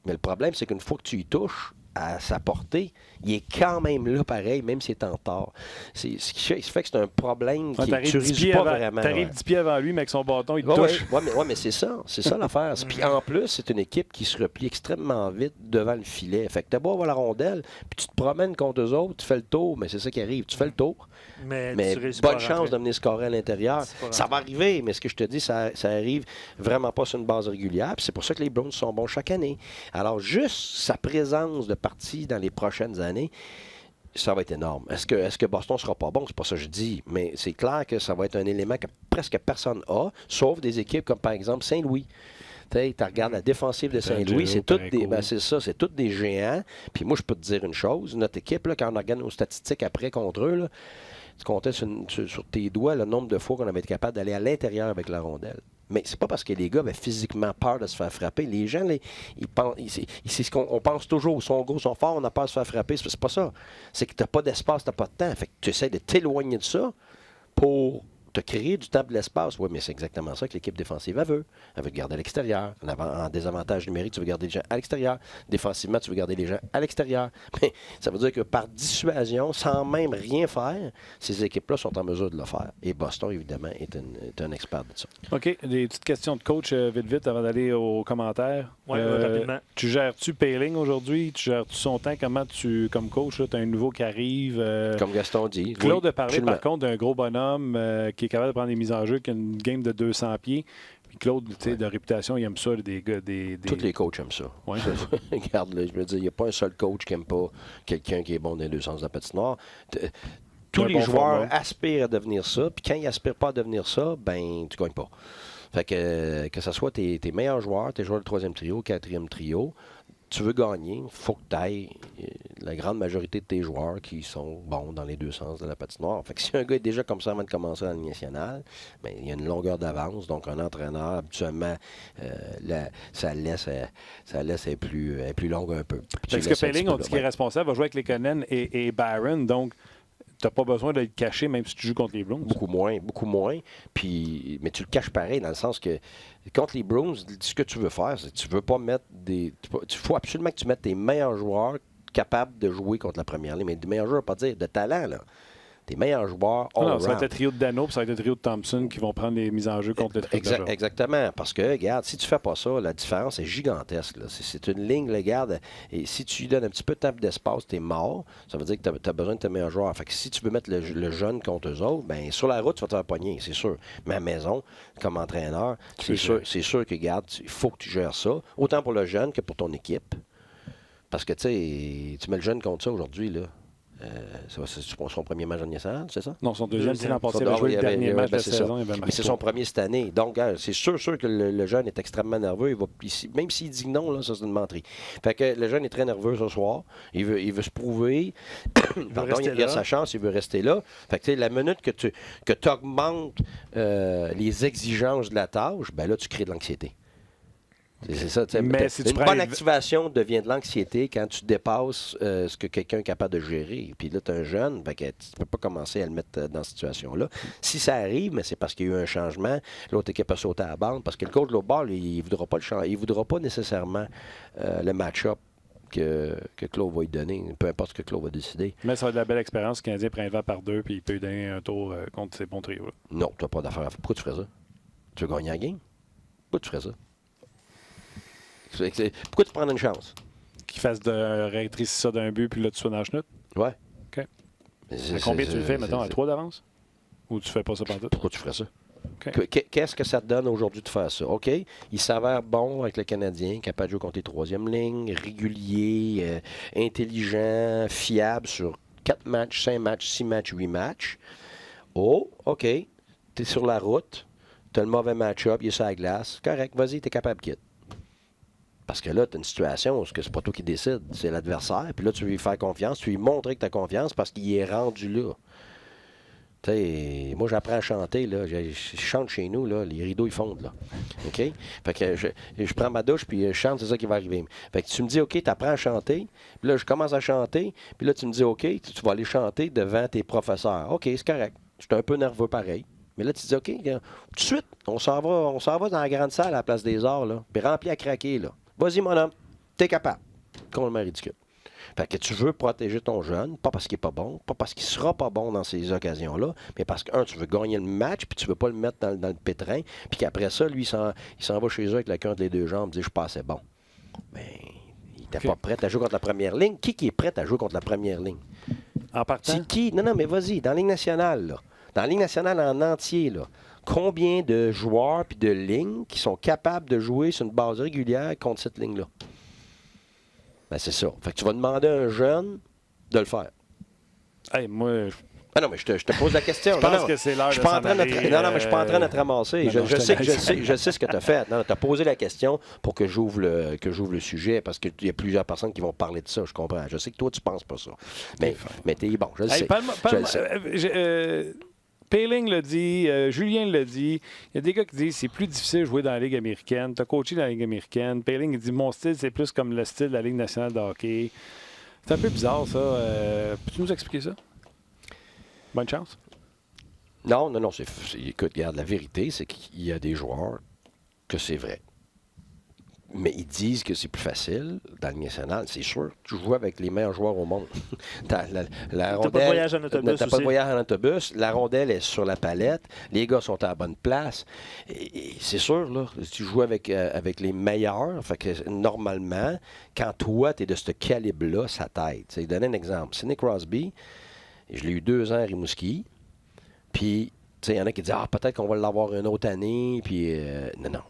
Mais le problème, c'est qu'une fois que tu y touches à sa portée, il est quand même là pareil, même s'il est en retard. Ce qui fait que c'est un problème qui ne résout pas vraiment. Tu arrives 10 pieds avant lui, mais avec son bâton, il te touche. Oui, mais c'est ça. C'est ça l'affaire. Puis en plus, c'est une équipe qui se replie extrêmement vite devant le filet. Fait que t'as beau avoir la rondelle, puis tu te promènes contre eux autres, tu fais le tour, mais c'est ça qui arrive. Tu fais le tour, mais bonne chance de venir scorer à l'intérieur. Ça va arriver, mais ce que je te dis, ça arrive vraiment pas sur une base régulière. Puis c'est pour ça que les Browns sont bons chaque année. Alors, juste sa présence de partie dans les prochaines années, ça va être énorme. Est-ce que Boston ne sera pas bon? C'est pas ça que je dis, mais c'est clair que ça va être un élément que presque personne a, sauf des équipes comme par exemple Saint-Louis. Tu regardes la défensive de Saint-Louis, c'est toutes des géants. Puis moi, je peux te dire une chose, notre équipe, là, quand on regarde nos statistiques après contre eux, là, tu comptais sur tes doigts le nombre de fois qu'on avait été capable d'aller à l'intérieur avec la rondelle. Mais c'est pas parce que les gars avaient physiquement peur de se faire frapper. Les gens, c'est ce qu'on pense toujours. Ils sont gros, ils sont forts, on a peur de se faire frapper. C'est pas ça. C'est que t'as pas d'espace, t'as pas de temps. Fait que tu essaies de t'éloigner de ça pour te créer du temps de l'espace. Oui, mais c'est exactement ça que l'équipe défensive veut. Elle veut te garder à l'extérieur. En désavantage numérique, tu veux garder les gens à l'extérieur. Défensivement, tu veux garder les gens à l'extérieur. Mais ça veut dire que par dissuasion, sans même rien faire, ces équipes-là sont en mesure de le faire. Et Boston, évidemment, est un expert de ça. OK. Des petites questions de coach, vite, avant d'aller aux commentaires. Oui, rapidement. Tu gères-tu Poehling aujourd'hui? Tu gères-tu son temps? Comment tu, comme coach, tu as un nouveau qui arrive? Comme Gaston dit. Claude a parlé, absolument. par contre, d'un gros bonhomme qui est capable de prendre des mises en jeu, qui a une game de 200 pieds. Puis Claude, tu sais, de réputation, il aime ça, des gars. Tous les coachs aiment ça. Ouais. Regarde, là, je veux dire, il n'y a pas un seul coach qui n'aime pas quelqu'un qui est bon dans les deux sens de la patinoire. Tous les joueurs aspirent à devenir ça, puis quand ils n'aspirent pas à devenir ça, ben tu ne gagnes pas. Fait que ce soit tes meilleurs joueurs, tes joueurs de troisième trio, quatrième trio, tu veux gagner, il faut que tu ailles la grande majorité de tes joueurs qui sont bons dans les deux sens de la patinoire. Fait que si un gars est déjà comme ça avant de commencer dans la Ligue nationale, bien, il y a une longueur d'avance. Donc, un entraîneur, habituellement, ça laisse être plus longue un peu. Parce que Poehling, on dit qu'il est responsable, va jouer avec les Lekonen et Barron. Donc, tu n'as pas besoin de le cacher même si tu joues contre les Bruins. Beaucoup moins. Puis, mais tu le caches pareil dans le sens que contre les Bruins, ce que tu veux faire, c'est que tu veux pas mettre des... Il faut absolument que tu mettes tes meilleurs joueurs capables de jouer contre la première ligne. Mais des meilleurs joueurs, pas dire de talent, là. Tes meilleurs joueurs non, ça va être le trio de Dano puis ça va être le trio de Thompson qui vont prendre les mises en jeu contre le trio de Exactement. Parce que, regarde, si tu fais pas ça, la différence est gigantesque. Là. C'est une ligne, regarde. Et si tu lui donnes un petit peu de temps d'espace, tu es mort. Ça veut dire que tu as besoin de tes meilleurs joueurs. Fait que si tu veux mettre le jeune contre eux autres, bien, sur la route, tu vas te faire pogner, c'est sûr. Mais à la maison, comme entraîneur, c'est sûr que, regarde, il faut que tu gères ça. Autant pour le jeune que pour ton équipe. Parce que, tu sais, tu mets le jeune contre ça aujourd'hui, là. C'est son premier match en national, c'est ça? Non, son deuxième, c'est l'an passé. Il avait joué le dernier match de la saison. Mais c'est son premier cette année. Donc, c'est sûr que le jeune est extrêmement nerveux. Même s'il dit non, là, ça, c'est une menterie. Fait que le jeune est très nerveux ce soir. Il veut se prouver. Il a sa chance, il veut rester là. Fait que, la minute que tu augmentes les exigences de la tâche, ben là, tu crées de l'anxiété. C'est ça. Mais si une bonne activation devient de l'anxiété quand tu dépasses ce que quelqu'un est capable de gérer. Puis là, tu es un jeune, tu ne peux pas commencer à le mettre dans cette situation-là. Si ça arrive, mais c'est parce qu'il y a eu un changement, l'autre équipe a sauté à la bande, parce que le coach de l'autre bord, il ne voudra pas le changer. Il ne voudra pas nécessairement le match-up que Claude va lui donner, peu importe ce que Claude va décider. Mais ça va être de la belle expérience. Le Canadien prend un vent par deux, puis il peut lui donner un tour contre ces bons trios. Non, tu n'as pas d'affaire. Pourquoi tu ferais ça? Tu veux gagner la game? Pourquoi tu ferais ça? Pourquoi tu prends une chance? Qu'il fasse de rétrécir ça d'un but, puis là, tu sois dans le chenoute? Ouais. OK. À combien tu le fais, mettons, à 3 d'avance? Ou tu fais pas ça partout? Pourquoi tu ferais ça? Okay. Qu'est-ce que ça te donne aujourd'hui de faire ça? OK, il s'avère bon avec le Canadien, capable de jouer contre les troisième lignes, régulier, intelligent, fiable sur 4 matchs, 5 matchs, 6 matchs, 8 matchs. Oh, OK, tu es sur la route, tu as le mauvais match-up, il est sur la glace. Correct, vas-y, tu es capable, quitte. Parce que là, tu as une situation où c'est pas toi qui décide, c'est l'adversaire. Puis là, tu veux lui faire confiance, tu lui montrer que tu as confiance parce qu'il est rendu là. Tu sais, moi, j'apprends à chanter, là. Je chante chez nous, là. Les rideaux, ils fondent, là. OK? Fait que je prends ma douche, puis je chante, c'est ça qui va arriver. Fait que tu me dis, OK, tu apprends à chanter. Puis là, je commence à chanter. Puis là, tu me dis, OK, tu vas aller chanter devant tes professeurs. OK, c'est correct. Je suis un peu nerveux pareil. Mais là, tu dis, OK, tout de suite, on s'en va dans la grande salle à la Place des Arts, là. Puis rempli à craquer, là. Vas-y, mon homme, t'es capable. Complètement ridicule. Fait que tu veux protéger ton jeune, pas parce qu'il n'est pas bon, pas parce qu'il ne sera pas bon dans ces occasions-là, mais parce que, tu veux gagner le match, puis tu ne veux pas le mettre dans le pétrin, puis qu'après ça, lui, il s'en va chez eux avec la queue entre les deux jambes, il dit, je suis pas assez bon. Mais il n'était pas prêt à jouer contre la première ligne. Qui est prêt à jouer contre la première ligne? En partant? C'est qui? Non, mais vas-y, dans la Ligue nationale, là. Dans la Ligue nationale en entier, là. Combien de joueurs puis de lignes qui sont capables de jouer sur une base régulière contre cette ligne-là? Ben, c'est ça. Fait que tu vas demander à un jeune de le faire. Hey, moi... Ah non, mais je te pose la question. Je pense que c'est l'heure de s'en aller. Non, mais je suis pas en train de te ramasser. Je sais ce que tu as fait. Non, tu as posé la question pour que j'ouvre le sujet parce qu'il y a plusieurs personnes qui vont parler de ça, je comprends. Je sais que toi, tu penses pas ça. Mais t'es bon, je le sais. Je le sais. Poehling l'a dit, Julien l'a dit. Il y a des gars qui disent que c'est plus difficile de jouer dans la Ligue américaine. Tu as coaché dans la Ligue américaine. Poehling il dit mon style, c'est plus comme le style de la Ligue nationale de hockey. C'est un peu bizarre, ça. Peux-tu nous expliquer ça? Bonne chance. Non. Écoute, regarde, la vérité, c'est qu'il y a des joueurs que c'est vrai. Mais ils disent que c'est plus facile dans la Ligue nationale. C'est sûr, tu joues avec les meilleurs joueurs au monde. T'as pas de voyage en autobus T'as pas de voyage en autobus. La rondelle est sur la palette. Les gars sont à la bonne place. Et c'est sûr, là, tu joues avec les meilleurs. Fait que normalement, quand toi, tu es de ce calibre-là, ça t'aide. Je vais donner un exemple. Sidney Crosby, je l'ai eu 2 ans à Rimouski. Puis, il y en a qui disent peut-être qu'on va l'avoir une autre année. Puis, non.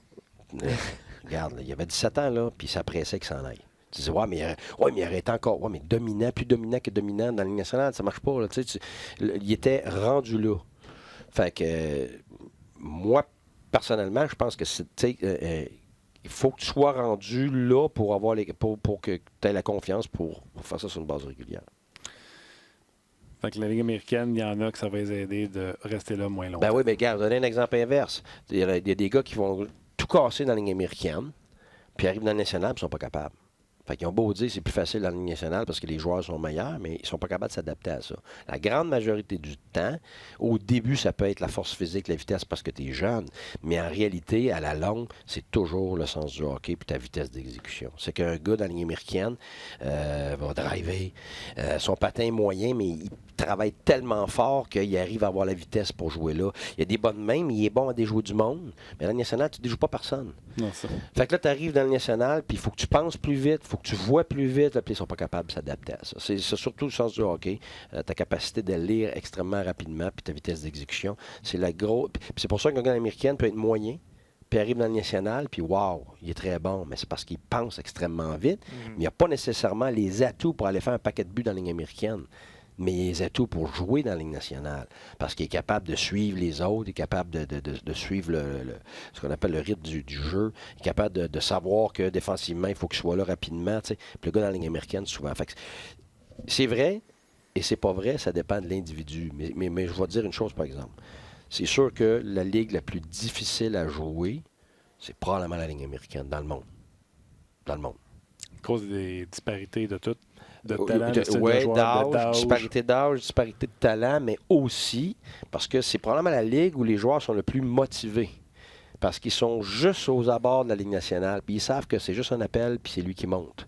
Regarde, il y avait 17 ans, là, puis ça pressait qu'il s'en aille. Tu disais, mais il arrêtait encore. Ouais, mais plus dominant que dominant dans la Ligue nationale, ça marche pas. Là, il était rendu là. Fait que, moi, personnellement, je pense que il faut que tu sois rendu là pour que tu aies la confiance pour faire ça sur une base régulière. Fait que la Ligue américaine, il y en a que ça va les aider de rester là moins longtemps. Ben oui, mais regarde, donner un exemple inverse. Il y a des gars qui vont tout casser dans la Ligue américaine, puis arrivent dans la nationale, puis ils sont pas capables. Fait qu'ils ont beau dire que c'est plus facile dans la Ligue nationale parce que les joueurs sont meilleurs, mais ils sont pas capables de s'adapter à ça. La grande majorité du temps, au début, ça peut être la force physique, la vitesse parce que tu es jeune, mais en réalité, à la longue, c'est toujours le sens du hockey puis ta vitesse d'exécution. C'est qu'un gars dans la Ligue américaine va driver, son patin est moyen, mais il travaille tellement fort qu'il arrive à avoir la vitesse pour jouer là. Il y a des bonnes mains, mais il est bon à déjouer du monde. Mais dans la nationale, tu ne déjoues pas personne. Non, ça. Fait que là, tu arrives dans le national, puis il faut que tu penses plus vite, il faut que tu vois plus vite, là, puis ils ne sont pas capables de s'adapter à ça. C'est surtout le sens du hockey. Ta capacité de lire extrêmement rapidement, puis ta vitesse d'exécution. C'est la grosse. Puis c'est pour ça qu'un gars américain peut être moyen, puis arrive dans le national, puis wow, il est très bon, mais c'est parce qu'il pense extrêmement vite. Mais il n'y a pas nécessairement les atouts pour aller faire un paquet de buts dans la Ligue américaine. Mais il y a les atouts pour jouer dans la Ligue nationale. Parce qu'il est capable de suivre les autres, il est capable de suivre ce qu'on appelle le rythme du jeu, il est capable de savoir que défensivement, il faut qu'il soit là rapidement. Puis le gars dans la Ligue américaine, souvent. Fait que c'est vrai et c'est pas vrai, ça dépend de l'individu. Mais je vais te dire une chose, par exemple. C'est sûr que la ligue la plus difficile à jouer, c'est probablement la Ligue américaine dans le monde. Dans le monde. À cause des disparités de tout. De talent, d'âge, disparité d'âge, disparité de talent, mais aussi parce que c'est probablement la ligue où les joueurs sont le plus motivés. Parce qu'ils sont juste aux abords de la Ligue nationale, puis ils savent que c'est juste un appel, puis c'est lui qui monte.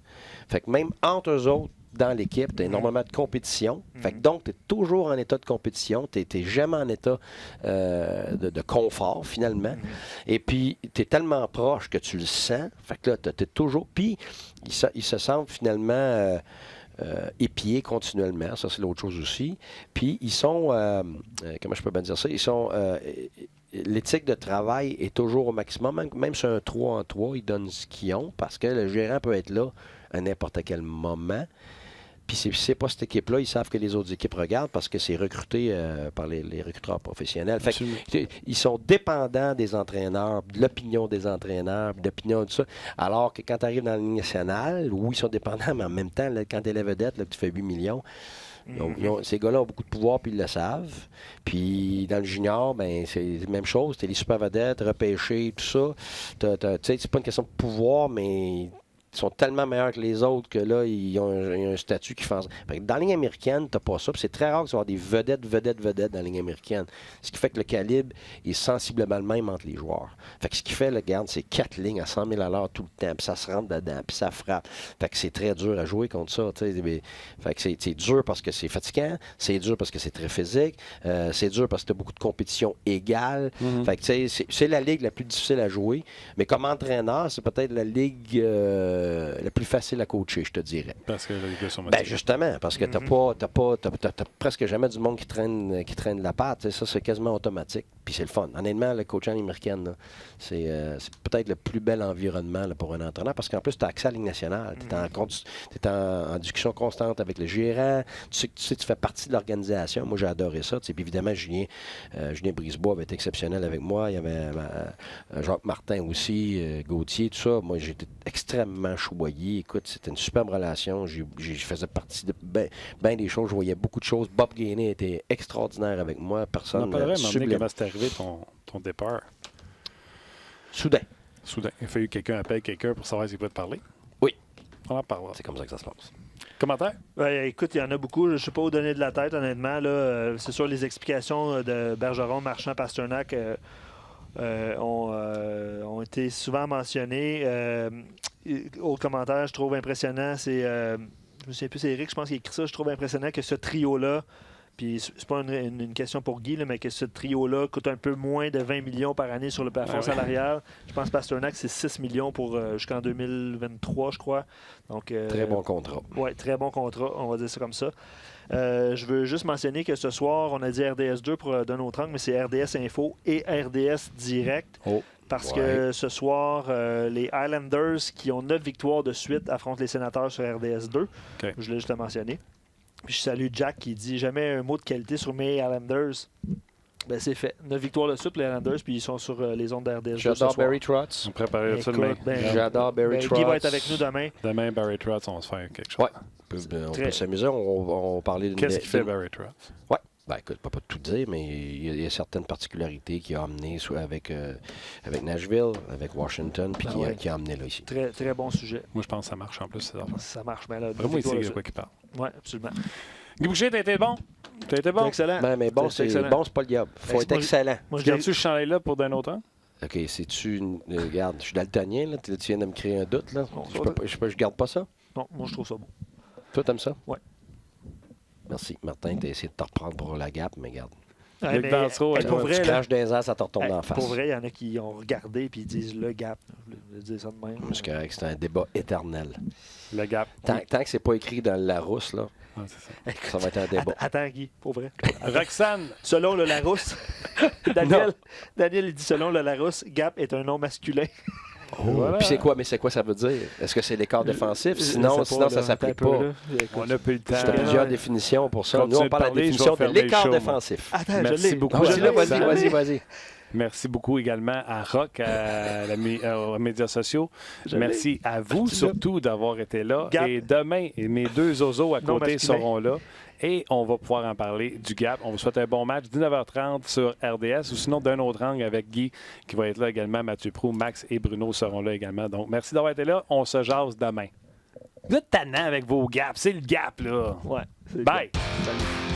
Fait que même entre eux autres, dans l'équipe, tu as énormément de compétition. Fait que donc, tu es toujours en état de compétition. Tu n'es jamais en état de confort, finalement. Et puis, tu es tellement proche que tu le sens. Fait que là, tu es toujours... Puis, ils se sentent finalement... épiés continuellement, ça c'est l'autre chose aussi. Puis ils sont, comment je peux bien dire ça, ils sont, l'éthique de travail est toujours au maximum, même sur un 3-en-3, ils donnent ce qu'ils ont, parce que le gérant peut être là à n'importe quel moment. Puis c'est pas cette équipe-là, ils savent que les autres équipes regardent parce que c'est recruté par les recruteurs professionnels. Fait ils sont dépendants des entraîneurs, de l'opinion des entraîneurs, de l'opinion de ça. Alors que quand tu arrives dans la Ligue nationale, oui, ils sont dépendants, mais en même temps, là, quand tu es la vedette, là, que tu fais 8 millions, ces gars-là ont beaucoup de pouvoir, puis ils le savent. Puis dans le junior, ben c'est la même chose. Tu es les super vedettes, repêchés, tout ça. C'est pas une question de pouvoir, mais... Ils sont tellement meilleurs que les autres que là, ils ont un statut qui fait... Dans la Ligue américaine, tu n'as pas ça. Puis c'est très rare que tu aies des vedettes dans la Ligue américaine. Ce qui fait que le calibre est sensiblement le même entre les joueurs. Fait que ce qui fait, regarde, c'est 4 lignes à 100 000 à l'heure tout le temps. Puis ça se rentre dedans, puis ça frappe. Fait que c'est très dur à jouer contre ça. Fait que c'est dur parce que c'est fatigant. C'est dur parce que c'est très physique. C'est dur parce que tu as beaucoup de compétition égale. Fait que c'est la ligue la plus difficile à jouer. Mais comme entraîneur, c'est peut-être la ligue... le plus facile à coacher, je te dirais. Parce que les gars sont motivés. Ben justement, parce que t'as presque jamais du monde qui traîne la patte. Ça, c'est quasiment automatique. Puis c'est le fun. Honnêtement, le coaching américaine, c'est peut-être le plus bel environnement là, pour un entraîneur parce qu'en plus, tu as accès à la Ligue nationale. Tu es en discussion constante avec le gérant. Tu sais que tu fais partie de l'organisation. Moi, j'ai adoré ça. Puis évidemment, Julien Brisebois avait été exceptionnel avec moi. Il y avait Jacques Martin aussi, Gauthier, tout ça. Moi, j'étais extrêmement choyé. Écoute, c'était une superbe relation. Je faisais partie de bien des choses. Je voyais beaucoup de choses. Bob Gainey était extraordinaire avec moi. Personne comment c'est arrivé ton départ? Soudain. Il a fallu que quelqu'un appelle quelqu'un pour savoir s'il peut te parler? Oui. On en parlera. C'est comme ça que ça se passe. Commentaire? Ouais, écoute, il y en a beaucoup. Je ne sais pas où donner de la tête, honnêtement. Là. C'est sûr, les explications de Bergeron, Marchand, Pasternak ont été souvent mentionnées. Autre commentaire, je trouve impressionnant, c'est... je me souviens plus, c'est Eric, je pense qu'il a écrit ça. Je trouve impressionnant que ce trio-là, puis c'est pas une question pour Guy, là, mais que ce trio-là coûte un peu moins de 20 millions par année sur le plafond salarial. Je pense que Pasternak, c'est 6 millions pour jusqu'en 2023, je crois. Donc, très bon contrat. Oui, très bon contrat, on va dire ça comme ça. Je veux juste mentionner que ce soir, on a dit RDS2 pour d'un autre angle, mais c'est RDS Info et RDS Direct. Parce que ce soir, les Islanders, qui ont 9 victoires de suite, affrontent les Sénateurs sur RDS2. Okay. Je l'ai juste mentionné. Puis je salue Jack qui dit jamais un mot de qualité sur mes Islanders. Ben, c'est fait. 9 victoires de suite pour les Islanders, puis ils sont sur les ondes d'RDS2. J'adore Barry Trotz. On prépare ça demain. J'adore Barry Trotz. Guy va être avec nous demain. Demain, Barry Trotz, on va se faire quelque chose. Ouais. On peut s'amuser. On va parler de... Qu'est-ce qu'il fait, Barry Trotz? Ouais. Ben, écoute, je ne peux pas tout dire, mais il y a certaines particularités qu'il a amenées avec Nashville, avec Washington, puis qui a amené là ici. Très, très bon sujet. Moi, je pense que ça marche en plus. Ça marche, mais là... Vraiment, il sait de quoi qu'il parle. Oui, absolument. Guy Boucher, t'as été bon? T'as été bon? Excellent. Ben, mais bon, c'est pas le diable. Faut être excellent. Moi, je garde-tu ce chandail-là pour d'un autre temps? OK, c'est-tu une... Regarde, je suis daltonien, là. Tu viens de me créer un doute, là. Non, je garde pas ça? Non, moi, je trouve ça bon. Toi, t'aimes ça? Oui. Merci. Martin, t'as essayé de te reprendre pour la gap, mais garde. Luc Dansereau, tu craches des airs, ça te retombe en face. Pour vrai, il y en a qui ont regardé et ils disent le gap. Je vais dire ça de même. C'est correct, c'est un débat éternel. Le gap. Tant que c'est pas écrit dans le Larousse, là, ça va être un débat. Attends, Guy, pour vrai. Roxane. Selon le Larousse, Daniel il dit selon le Larousse, gap est un nom masculin. Voilà. Puis c'est quoi ça veut dire? Est-ce que c'est l'écart défensif? Sinon ça s'applique pas. On a plus le temps. Il y a plusieurs définitions pour ça. Nous, on parle de la définition de l'écart défensif. Attends, merci beaucoup. Vas-y. Merci beaucoup également à Rock, aux médias sociaux. Merci à vous surtout d'avoir été là. Et demain, mes deux zozos à côté seront là. Et on va pouvoir en parler du Gap. On vous souhaite un bon match, 19h30 sur RDS, ou sinon d'un autre angle avec Guy qui va être là également. Mathieu Proulx, Max et Bruno seront là également. Donc, merci d'avoir été là. On se jase demain. Vous êtes tannant avec vos gaps. C'est le Gap, là. Ouais. Bye. Salut.